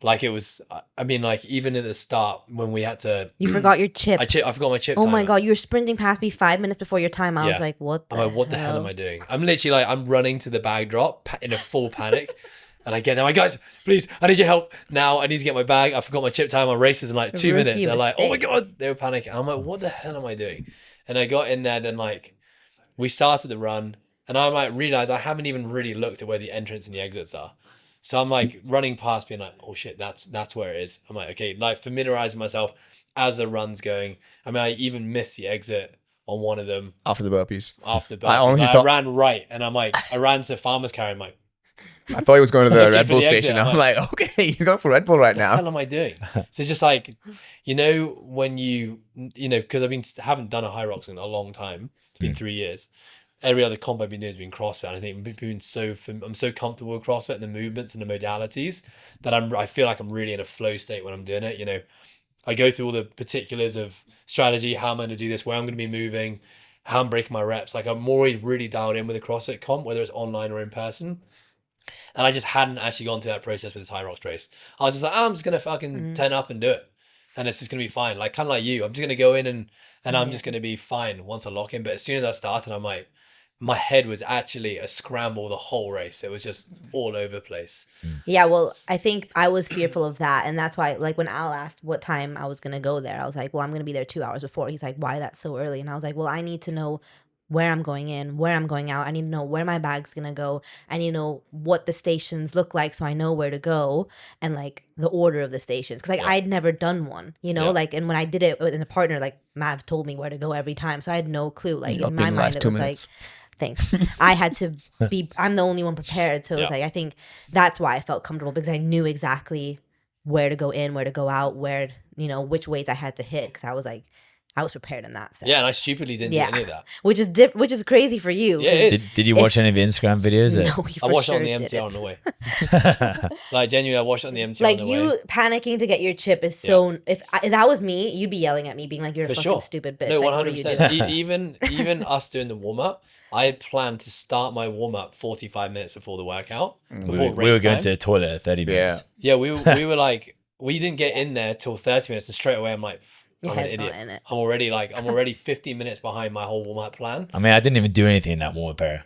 Like it was, I mean, like even at the start when we had to...
You forgot your chip.
I forgot my chip
Oh my
timer.
God, you were sprinting past me 5 minutes before your time. I was
Yeah.
like, what
the hell am I doing? I'm literally like, I'm running to the bag drop in a full panic. And I get there, I'm like, guys, please, I need your help now. I need to get my bag. I forgot my chip time on races in like 2
Rookie
minutes. They're like, oh my
mistake.
God. They were panicking. I'm like, what the hell am I doing? And I got in there, then like, we started the run. And I like realized I haven't even really looked at where the entrance and the exits are. So I'm like running past being like, oh shit, that's where it is. I'm like, okay, like familiarizing myself as the run's going. I mean, I even missed the exit on one of them
After the burpees.
after the
I honestly
I
thought-
ran right. And I'm like, I ran to the farmer's carry. I'm like,
I thought he was going to the
Looking
Red
for
Bull
the exit,
station.
I'm
I'm like, okay, he's going for Red Bull right
what the hell
now.
am I doing? So it's just like, when because haven't done a HYROX in a long time. It's been 3 years. Every other comp I've been doing has been CrossFit. And I think I'm so comfortable with CrossFit and the movements and the modalities that I feel like I'm really in a flow state when I'm doing it. I go through all the particulars of strategy, how I'm going to do this, where I'm going to be moving, how I'm breaking my reps. Like I'm already really dialed in with the CrossFit comp, whether it's online or in person. And I just hadn't actually gone through that process with this HYROX race. I was just like, I'm just going to fucking turn up and do it. And it's just going to be fine. Like, kind of like you. I'm just going to go in and I'm just going to be fine once I lock in. But as soon as I started, I'm like, my head was actually a scramble the whole race. It was just all over the place.
Yeah, well, I think I was fearful of that. And that's why, like, when Al asked what time I was going to go there, I was like, well, I'm going to be there 2 hours before. He's like, why that's so early? And I was like, well, I need to know where I'm going in, where I'm going out. I need to know where my bag's going to go. I need to know what the stations look like so I know where to go and, like, the order of the stations. Because, like, I'd never done one, like, and when I did it with a partner, like, Mav told me where to go every time. So I had no clue. Like, in my mind, it was like... Thanks. I had to I'm the only one prepared. So it was like, I think that's why I felt comfortable because I knew exactly where to go in, where to go out, where, which weights I had to hit. Cause I was like, I was prepared in that sense.
Yeah, and I stupidly didn't do any of that.
Which is crazy for you.
Yeah, it
'cause
is.
Did you watch any of the Instagram videos?
No,
I watched it on the MTR on the way. Like, genuinely, I watched it on the MTR
like
on the
you
way.
panicking to get your chip is so. If that was me, you'd be yelling at me, being like, "You're a
For
fucking
sure.
stupid bitch."
No,
Like, what are you
100%.
doing?
Even us doing the warm up, I had planned to start my warm up 45 minutes before the workout. Before
We were
race
going
time.
to the toilet at 30 minutes.
Yeah, we were like, we didn't get in there till 30 minutes, and straight away I'm like,
Your
I'm an
head's not
idiot.
in it.
I'm already 15 minutes behind my whole warm up plan.
I mean, I didn't even do anything in that warm up area.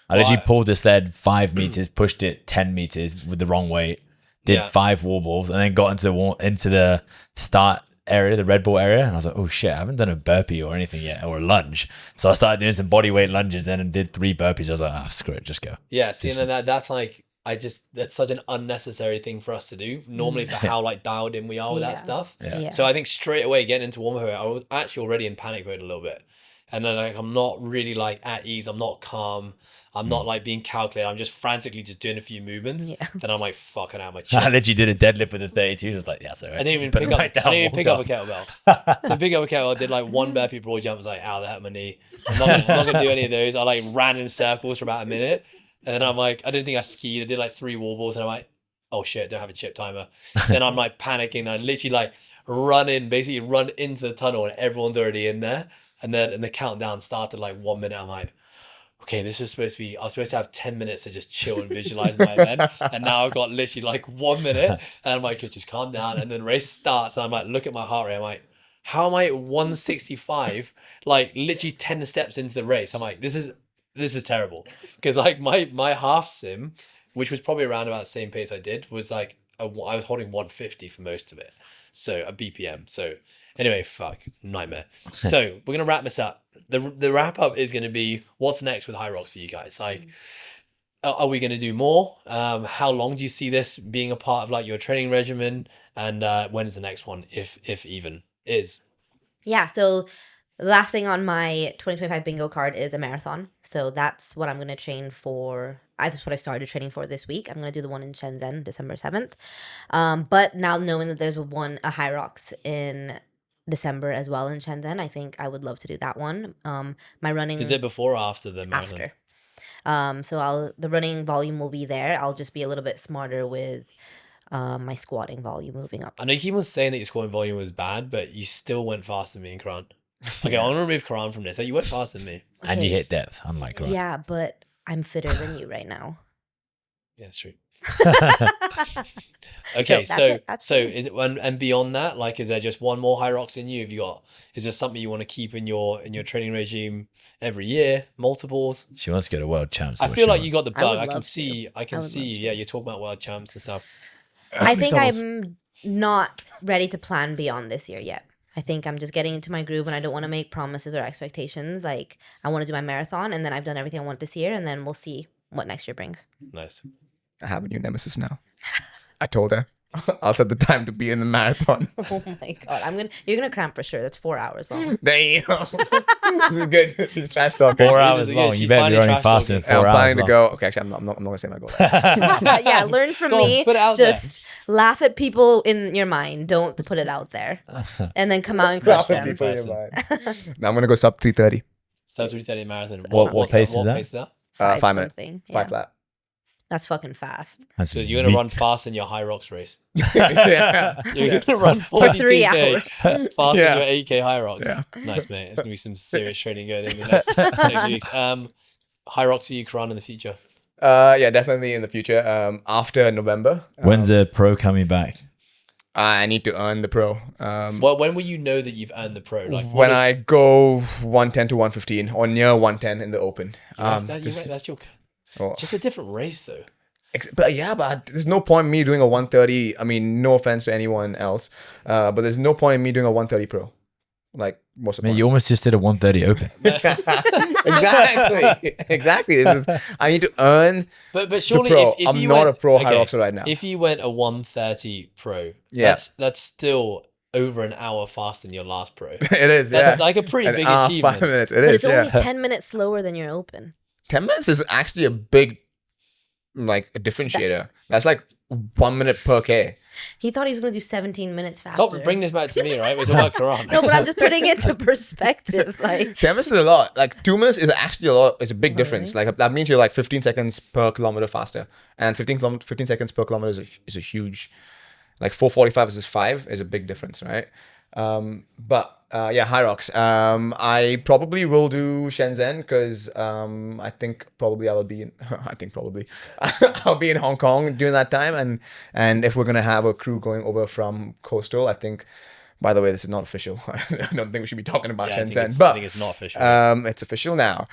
I literally pulled the sled 5 meters, pushed it 10 meters with the wrong weight, did 5 wall balls, and then got into the start area, the Red Bull area, and I was like, oh shit, I haven't done a burpee or anything yet, or a lunge. So I started doing some body weight lunges then and did 3 burpees. I was like, screw it, just go.
Yeah, seeing that's like, that's such an unnecessary thing for us to do normally for how like dialed in we are with that stuff.
Yeah.
So I think straight away getting into warm up, I was actually already in panic mode a little bit. And then like, I'm not really like at ease. I'm not calm. I'm not like being calculated. I'm just frantically just doing a few movements.
Yeah.
Then I'm like, fucking out my
I
chin.
literally did a deadlift with a 32. I was like, yeah, that's all right.
I didn't even
Put
pick
it
up.
right down,
I didn't even pick up a
walked
kettlebell. To pick up a kettlebell, I did like 1 burpee broad jump. I was like, ow, that hurt my knee. I'm not gonna do any of those. I like ran in circles for about a minute, and then I'm like, I didn't think I skied. I did like 3 wall balls, and I'm like, oh shit, don't have a chip timer. Then I'm like panicking. And I literally like run into the tunnel, and everyone's already in there. And then the countdown started like 1 minute. I'm like, okay, this was supposed to be, I was supposed to have 10 minutes to just chill and visualize my event. And now I've got literally like 1 minute. And I'm like, just calm down. And then the race starts. And I'm like, look at my heart rate. I'm like, how am I at 165? Like literally 10 steps into the race. I'm like, this is terrible. Because like my half sim, which was probably around about the same pace I did, was like, I was holding 150 for most of it. So a BPM. So anyway, fuck, nightmare. So we're gonna wrap this up. The wrap up is gonna be what's next with HYROX for you guys. Like, are we gonna do more? How long do you see this being a part of like your training regimen? And when is the next one, if even is?
Yeah, so the last thing on my 2025 bingo card is a marathon. So that's what I'm going to train for. That's what I started training for this week. I'm going to do the one in Shenzhen, December 7th. But now knowing that there's a HYROX in December as well in Shenzhen, I think I would love to do that one. My running
Is it before or after the marathon?
after. So the running volume will be there. I'll just be a little bit smarter with my squatting volume moving up.
I know he was saying that your squatting volume was bad, but you still went faster than me and Karan. Okay, I want to remove Karan from this. Like, you went faster than me.
And you
Okay.
hit depth, unlike Karan.
Yeah, but I'm fitter than you right now.
Yeah, it's true. Okay,
So that's
so
it. That's
so
me.
is it and beyond that, like, is there just one more HYROX in you? Have you got? Is there something you want to keep in your training regime every year? Multiples?
She wants to go to world champs.
I feel like you got the
I would
bug. I can
love to.
see. I can
I would
see.
love to.
Yeah, you're talking about world champs and stuff.
I think
doubles.
I'm not ready to plan beyond this year yet. I think I'm just getting into my groove and I don't want to make promises or expectations. Like, I want to do my marathon and then I've done everything I want this year and then we'll see what next year brings.
Nice.
I have a new nemesis now. I told her I'll set the time to be in the marathon.
Oh my god, you're gonna cramp for sure. That's 4 hours long.
Damn. This is good. She's trash talking.
4
Yeah,
hours
she
long. You better be
finally
running
trash
faster than
talking.
4
I'm
hours
planning to
long.
go. Okay, actually, I'm not gonna say my goal.
Yeah, learn from
Go on,
me.
put it out there.
Just laugh at people in your mind. Don't put it out there. And then come out and crush them.
People in your mind. Now I'm gonna go sub 3:30.
So 3:30 marathon.
What pace is
What
that?
pace is that?
5 minutes.
Something.
5
Yeah.
flat.
That's fucking fast.
That's
So you're gonna
me-
run fast in your HYROX race.
Yeah.
You're gonna run
For 3
42K
hours.
faster
Yeah.
than your 8K HYROX.
Yeah.
Nice, mate. It's gonna be some serious training going in the next weeks. HYROX for you, Karan, in the future.
Yeah, definitely in the future. After November.
When's the pro coming back?
I need to earn the pro.
Well, when will you know that you've earned the pro? Like
When I go 110 to 115 or near 110 in the open.
that's your
Oh.
just a different race though.
But yeah, but there's no point in me doing a 130. I mean, no offense to anyone else, but there's no point in me doing a 130 pro. Like, what's the
Man,
point?
you almost just did a 130 open.
Exactly. I need to earn
But
the
surely
pro.
if
I'm
you
not
went,
a pro
okay,
HYROXer right now.
If you went a 130 pro,
Yeah.
that's still over an hour faster than your last pro.
It is,
That's
yeah.
like a pretty
An
big
hour,
achievement.
5 minutes. It
But
is,
it's only
yeah.
10 minutes slower than your open.
10 minutes is actually a big, like, a differentiator. That's like 1 minute per K.
He thought he was going to do 17 minutes faster.
Stop bringing this back to me, right? We're talking about Karan.
No, but I'm just putting it into perspective. Like,
10 minutes is a lot. Like 2 minutes is actually a lot. It's a big
Oh,
difference. Like that means you're like 15 seconds per kilometer faster. And 15 seconds per kilometer is a huge, like 4:45 versus 5 is a big difference, right? But yeah, HYROX. I probably will do Shenzhen because I think probably I will be in. I think probably I'll be in Hong Kong during that time, and if we're gonna have a crew going over from Coastal, I think. By the way, this is not official. I don't think we should be talking about
Yeah,
Shenzhen,
I
but
think it's not official.
it's official now.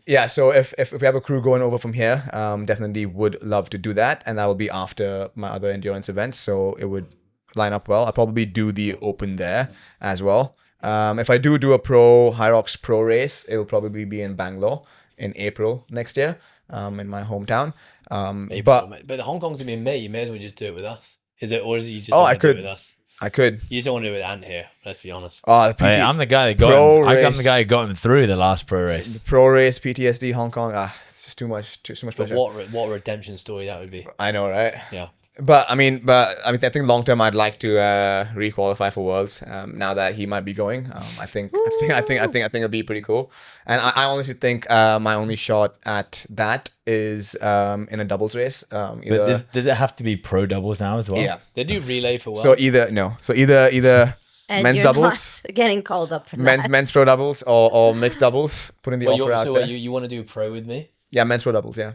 Yeah, so if we have a crew going over from here, definitely would love to do that, and that will be after my other endurance events. So it would line up well. I'll probably do the open there as well. If I do a pro HYROX pro race, it'll probably be in Bangalore in April next year, in my hometown.
But Hong Kong's gonna be in May. You may as well just do it with us. Is it, or is it you just
Oh,
don't
I
want to do
could.
it with us?
I could.
You just don't want to do it with Ant here. Let's be honest.
Oh, the PT,
Hey, I'm the guy that got
Pro
him. I'm
race.
the guy who got him through the last pro race.
the pro race, PTSD, Hong Kong. It's just too much
But
pressure.
what a redemption story that would be.
I know, right?
Yeah.
But I mean, I think long term, I'd like to re-qualify for Worlds. Now that he might be going, I think it'll be pretty cool. And I honestly think my only shot at that is in a doubles race.
But does it have to be pro doubles now as well?
Yeah.
They do relay for well.
So either
And
men's
you're
doubles,
not getting called up for that.
men's pro doubles, or mixed doubles. Putting the offer out there.
You want to do a pro with me?
Yeah, men's pro doubles. Yeah,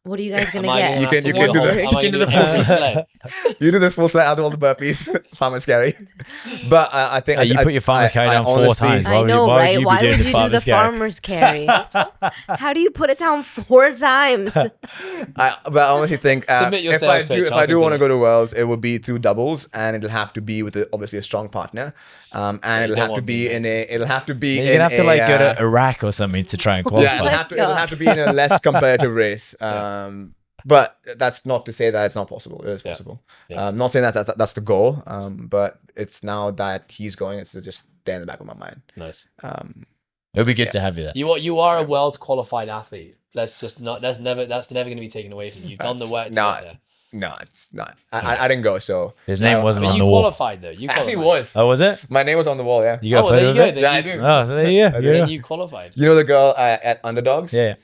What are you guys gonna
Am I
get?
gonna
You
have
can-
to
you
do
can
the
do
whole-
the-
am
you
I
can
gonna
do
do
the
every sled?
you do this full sled. I'll do all the burpees. Farmer's carry. But I think
You put your farmer's carry down 4
honestly-
times.
I know,
why
right?
would you
Why
be doing
would you do the farmer's carry? How do you put it down 4 times?
But I honestly think
Submit your
if
sales
I
pitch,
if
I'll
I do want to
consider
go to Worlds, it will be through doubles, and it'll have to be with obviously a strong partner, and it'll
don't
have to
want
be
me,
in a. It'll have to be.
You're
in
gonna have to like
a,
go to Iraq or something to try and
Yeah,
qualify.
it'll have to be in a less competitive race. But that's not to say that it's not possible. It is possible.
Yeah.
Not saying that that's the goal. But it's now that he's going, it's just there in the back of my mind.
Nice.
It'll be good to have you there.
You are a world qualified athlete. That's never going to be taken away from you. You've done the work to get there.
No, it's not. I didn't go, so
His name wasn't
But
on
you
the wall.
qualified though. You
actually
qualified.
was.
Oh, was it?
My name was on the wall. Yeah.
You got a
Oh, well,
photo
there
of
you go.
it?
Then
I
you,
do.
Oh, so there you go.
then you qualified.
You know the girl at Underdogs?
Yeah.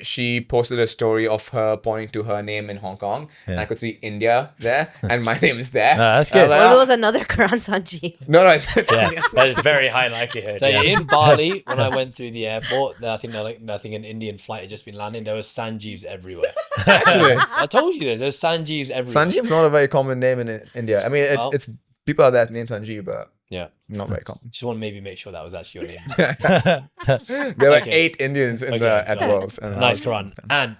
She posted a story of her pointing to her name in Hong Kong, and
Yeah.
I could see India there, and my name is there.
that's good.
I was like,
Well, it
"Oh."
was another Karan Sanjeev.
No,
Yeah, that's very high likelihood.
So
yeah.
in Bali, when I went through the airport, I think an Indian flight had just been landing. There was Sanjeevs everywhere.
Actually,
I told you this. There's Sanjeevs everywhere.
Sanjeev's not a very common name in India. I mean,
Oh.
it's people are that named Sanjeev, but
Yeah.
not very common.
Just want to maybe make sure that was actually your name.
There were
Okay.
8 Indians in at
got it.
Worlds. And
Nice, Karan. And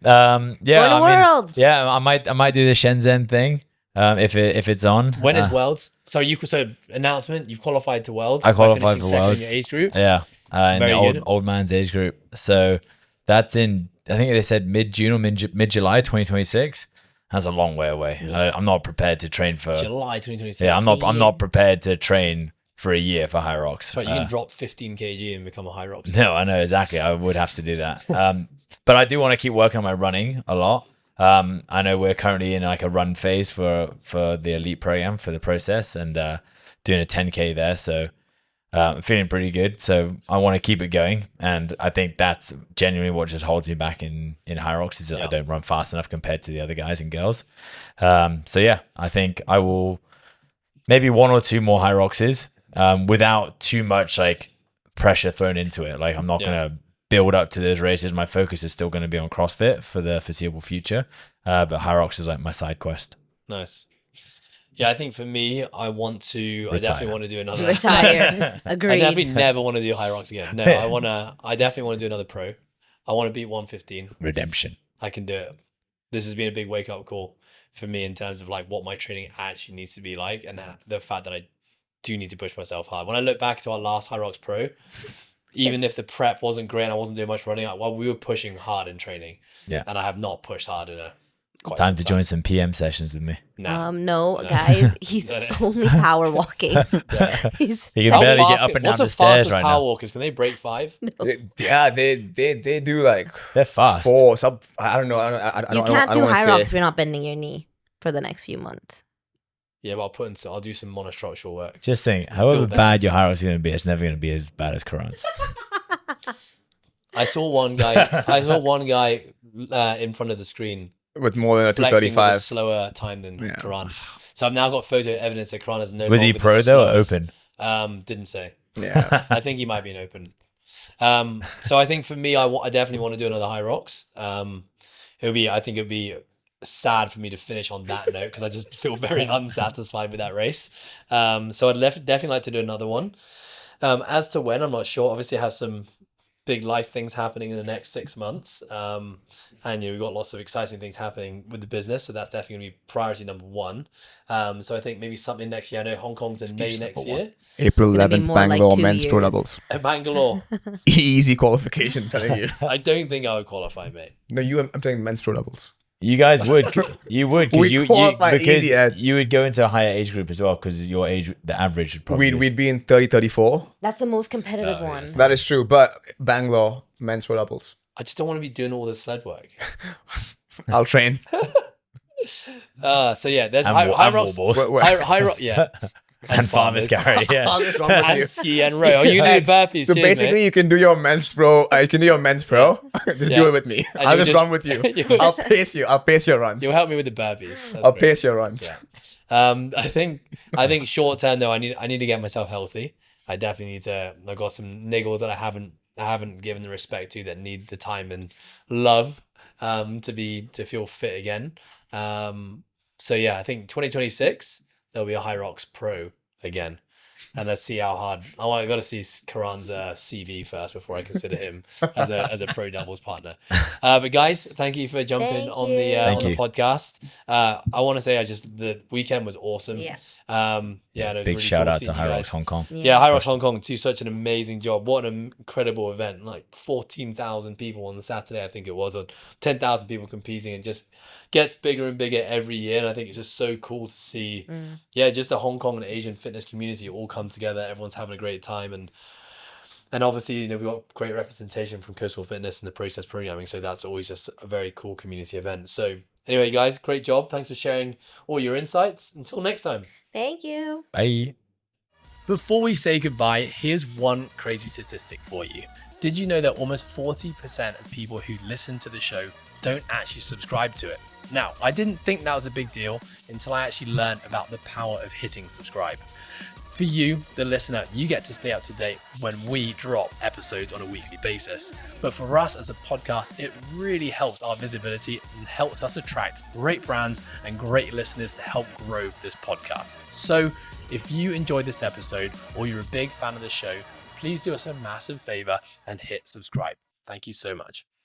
Yeah,
Going to Worlds.
yeah, I might do the Shenzhen thing if it's on.
when is Worlds? So announcement. You've qualified to Worlds.
I
by
qualified
finishing
for
second in
Worlds.
your age group.
Yeah, in
Very
the
good.
old man's age group. So that's in, I think they said mid-June or mid-July 2026. That's a long way away. I'm not prepared to train for.
July 2026.
Yeah, I'm not prepared to train for a year for HYROX.
So you can drop 15 kg and become a HYROX.
No, I know exactly. I would have to do that. But I do want to keep working on my running a lot. I know we're currently in like a run phase for the elite program for the process, and doing a 10K there. So I'm feeling pretty good. So I want to keep it going, and I think that's genuinely what just holds me back in HYROX is that I don't run fast enough compared to the other guys and girls. So yeah, I think I will maybe 1 or 2 more HYROXes without too much like pressure thrown into it. Like I'm not gonna build up to those races. My focus is still going to be on CrossFit for the foreseeable future. But HYROX is like my side quest.
Nice. Yeah, I think for me, I definitely want to do another.
Retire.
I
Agreed.
definitely never want to do HYROX again. No, I definitely want to do another pro. I want to beat 115.
Redemption.
I can do it. This has been a big wake up call for me in terms of like what my training actually needs to be like, and the fact that I do need to push myself hard. When I look back to our last HYROX pro, even if the prep wasn't great and I wasn't doing much running, we were pushing hard in training.
Yeah.
And I have not pushed hard in quite
Time
some
to join some PM sessions with me.
No.
No, guys, he's
No, no.
only power walking. He's
You
How
can barely get
fast
up and down
what's
the
the
stairs
fastest
right
power
now.
walkers? Can they break 5?
they do like
They're fast.
4 sub. I don't know.
you can't do
wanna
HYROX
say-
if you're not bending your knee for the next few months.
Yeah, but I'll do some monostructural work.
Just think, however
Build that.
bad your HYROX is going to be, it's never going to be as bad as Karan's.
I saw one guy in front of the screen
with more than a
flexing with a
235.
slower time than
Yeah.
Karan. So I've now got photo evidence that Karan is no
Was he
longer the
pro though or
slowest.
open?
Didn't say.
Yeah.
I think he might be an open. So I think for me, I definitely want to do another HYROX. I think it'd be sad for me to finish on that note because I just feel very unsatisfied with that race. So I'd definitely like to do another one. As to when, I'm not sure. Obviously, I have some big life things happening in the next 6 months. And we've got lots of exciting things happening with the business. So that's definitely going to be priority number 1. So I think maybe something next year. I know Hong Kong's in May
Excuse
next
number
year.
April
Gonna be
11th,
more like
Bangalore
2
men's pro
years.
doubles.
At Bangalore.
Easy qualification, telling you.
I don't think I would qualify, mate.
No, I'm telling men's pro doubles.
You guys would. You would.
We
You
qualify
because
easy, Ed.
you would go into a higher age group as well because your age, the average would probably
We'd be in 30, 34.
That's the most competitive
Oh,
one.
yes.
That is true, but Bangalore men's pro doubles.
I just don't want to be doing all the sled work.
I'll train.
So yeah, there's
and
HYROX.
wall balls
HYROX, yeah.
and farmers carry. Yeah.
What's wrong with you?
And ski and row. Oh, you do burpees.
So
cheers,
basically,
mate.
you can do your men's pro. You can do your men's pro. Just
Yeah.
do it with me.
And
I'll
you
just
just-
run with you.
you-
I'll pace you. I'll pace your runs.
You'll help me with the burpees. That's
I'll
great.
pace your runs.
Yeah. I think short term though, I need to get myself healthy. I definitely need to. I've got some niggles that I haven't given the respect to, that need the time and love to feel fit again. So yeah, I think 2026 there'll be a HYROX Pro again. And let's see how hard. I got to see Karan's CV first before I consider him as a pro doubles partner. But guys, thank you for jumping
Thank
on
you.
the
Thank you.
podcast. I want to say the weekend was awesome.
Yeah.
Yeah, and it was
Big
really
shout
cool
out to
seeing you
HYROX
guys.
Hong Kong.
Yeah, HYROX Hong Kong do such an amazing job. What an incredible event! Like 14,000 people on the Saturday, I think it was, or 10,000 people competing, and just gets bigger and bigger every year. And I think it's just so cool to see, yeah, just the Hong Kong and Asian fitness community all come together. Everyone's having a great time, and obviously, you know, we've got great representation from Coastal Fitness and the process programming, so that's always just a very cool community event. So anyway, guys, great job. Thanks for sharing all your insights. Until next time.
Thank you.
Bye.
Before we say goodbye, here's one crazy statistic for you. Did you know that almost 40% of people who listen to the show don't actually subscribe to it? Now, I didn't think that was a big deal until I actually learned about the power of hitting subscribe. For you, the listener, you get to stay up to date when we drop episodes on a weekly basis. But for us as a podcast, it really helps our visibility and helps us attract great brands and great listeners to help grow this podcast. So if you enjoyed this episode or you're a big fan of the show, please do us a massive favor and hit subscribe. Thank you so much.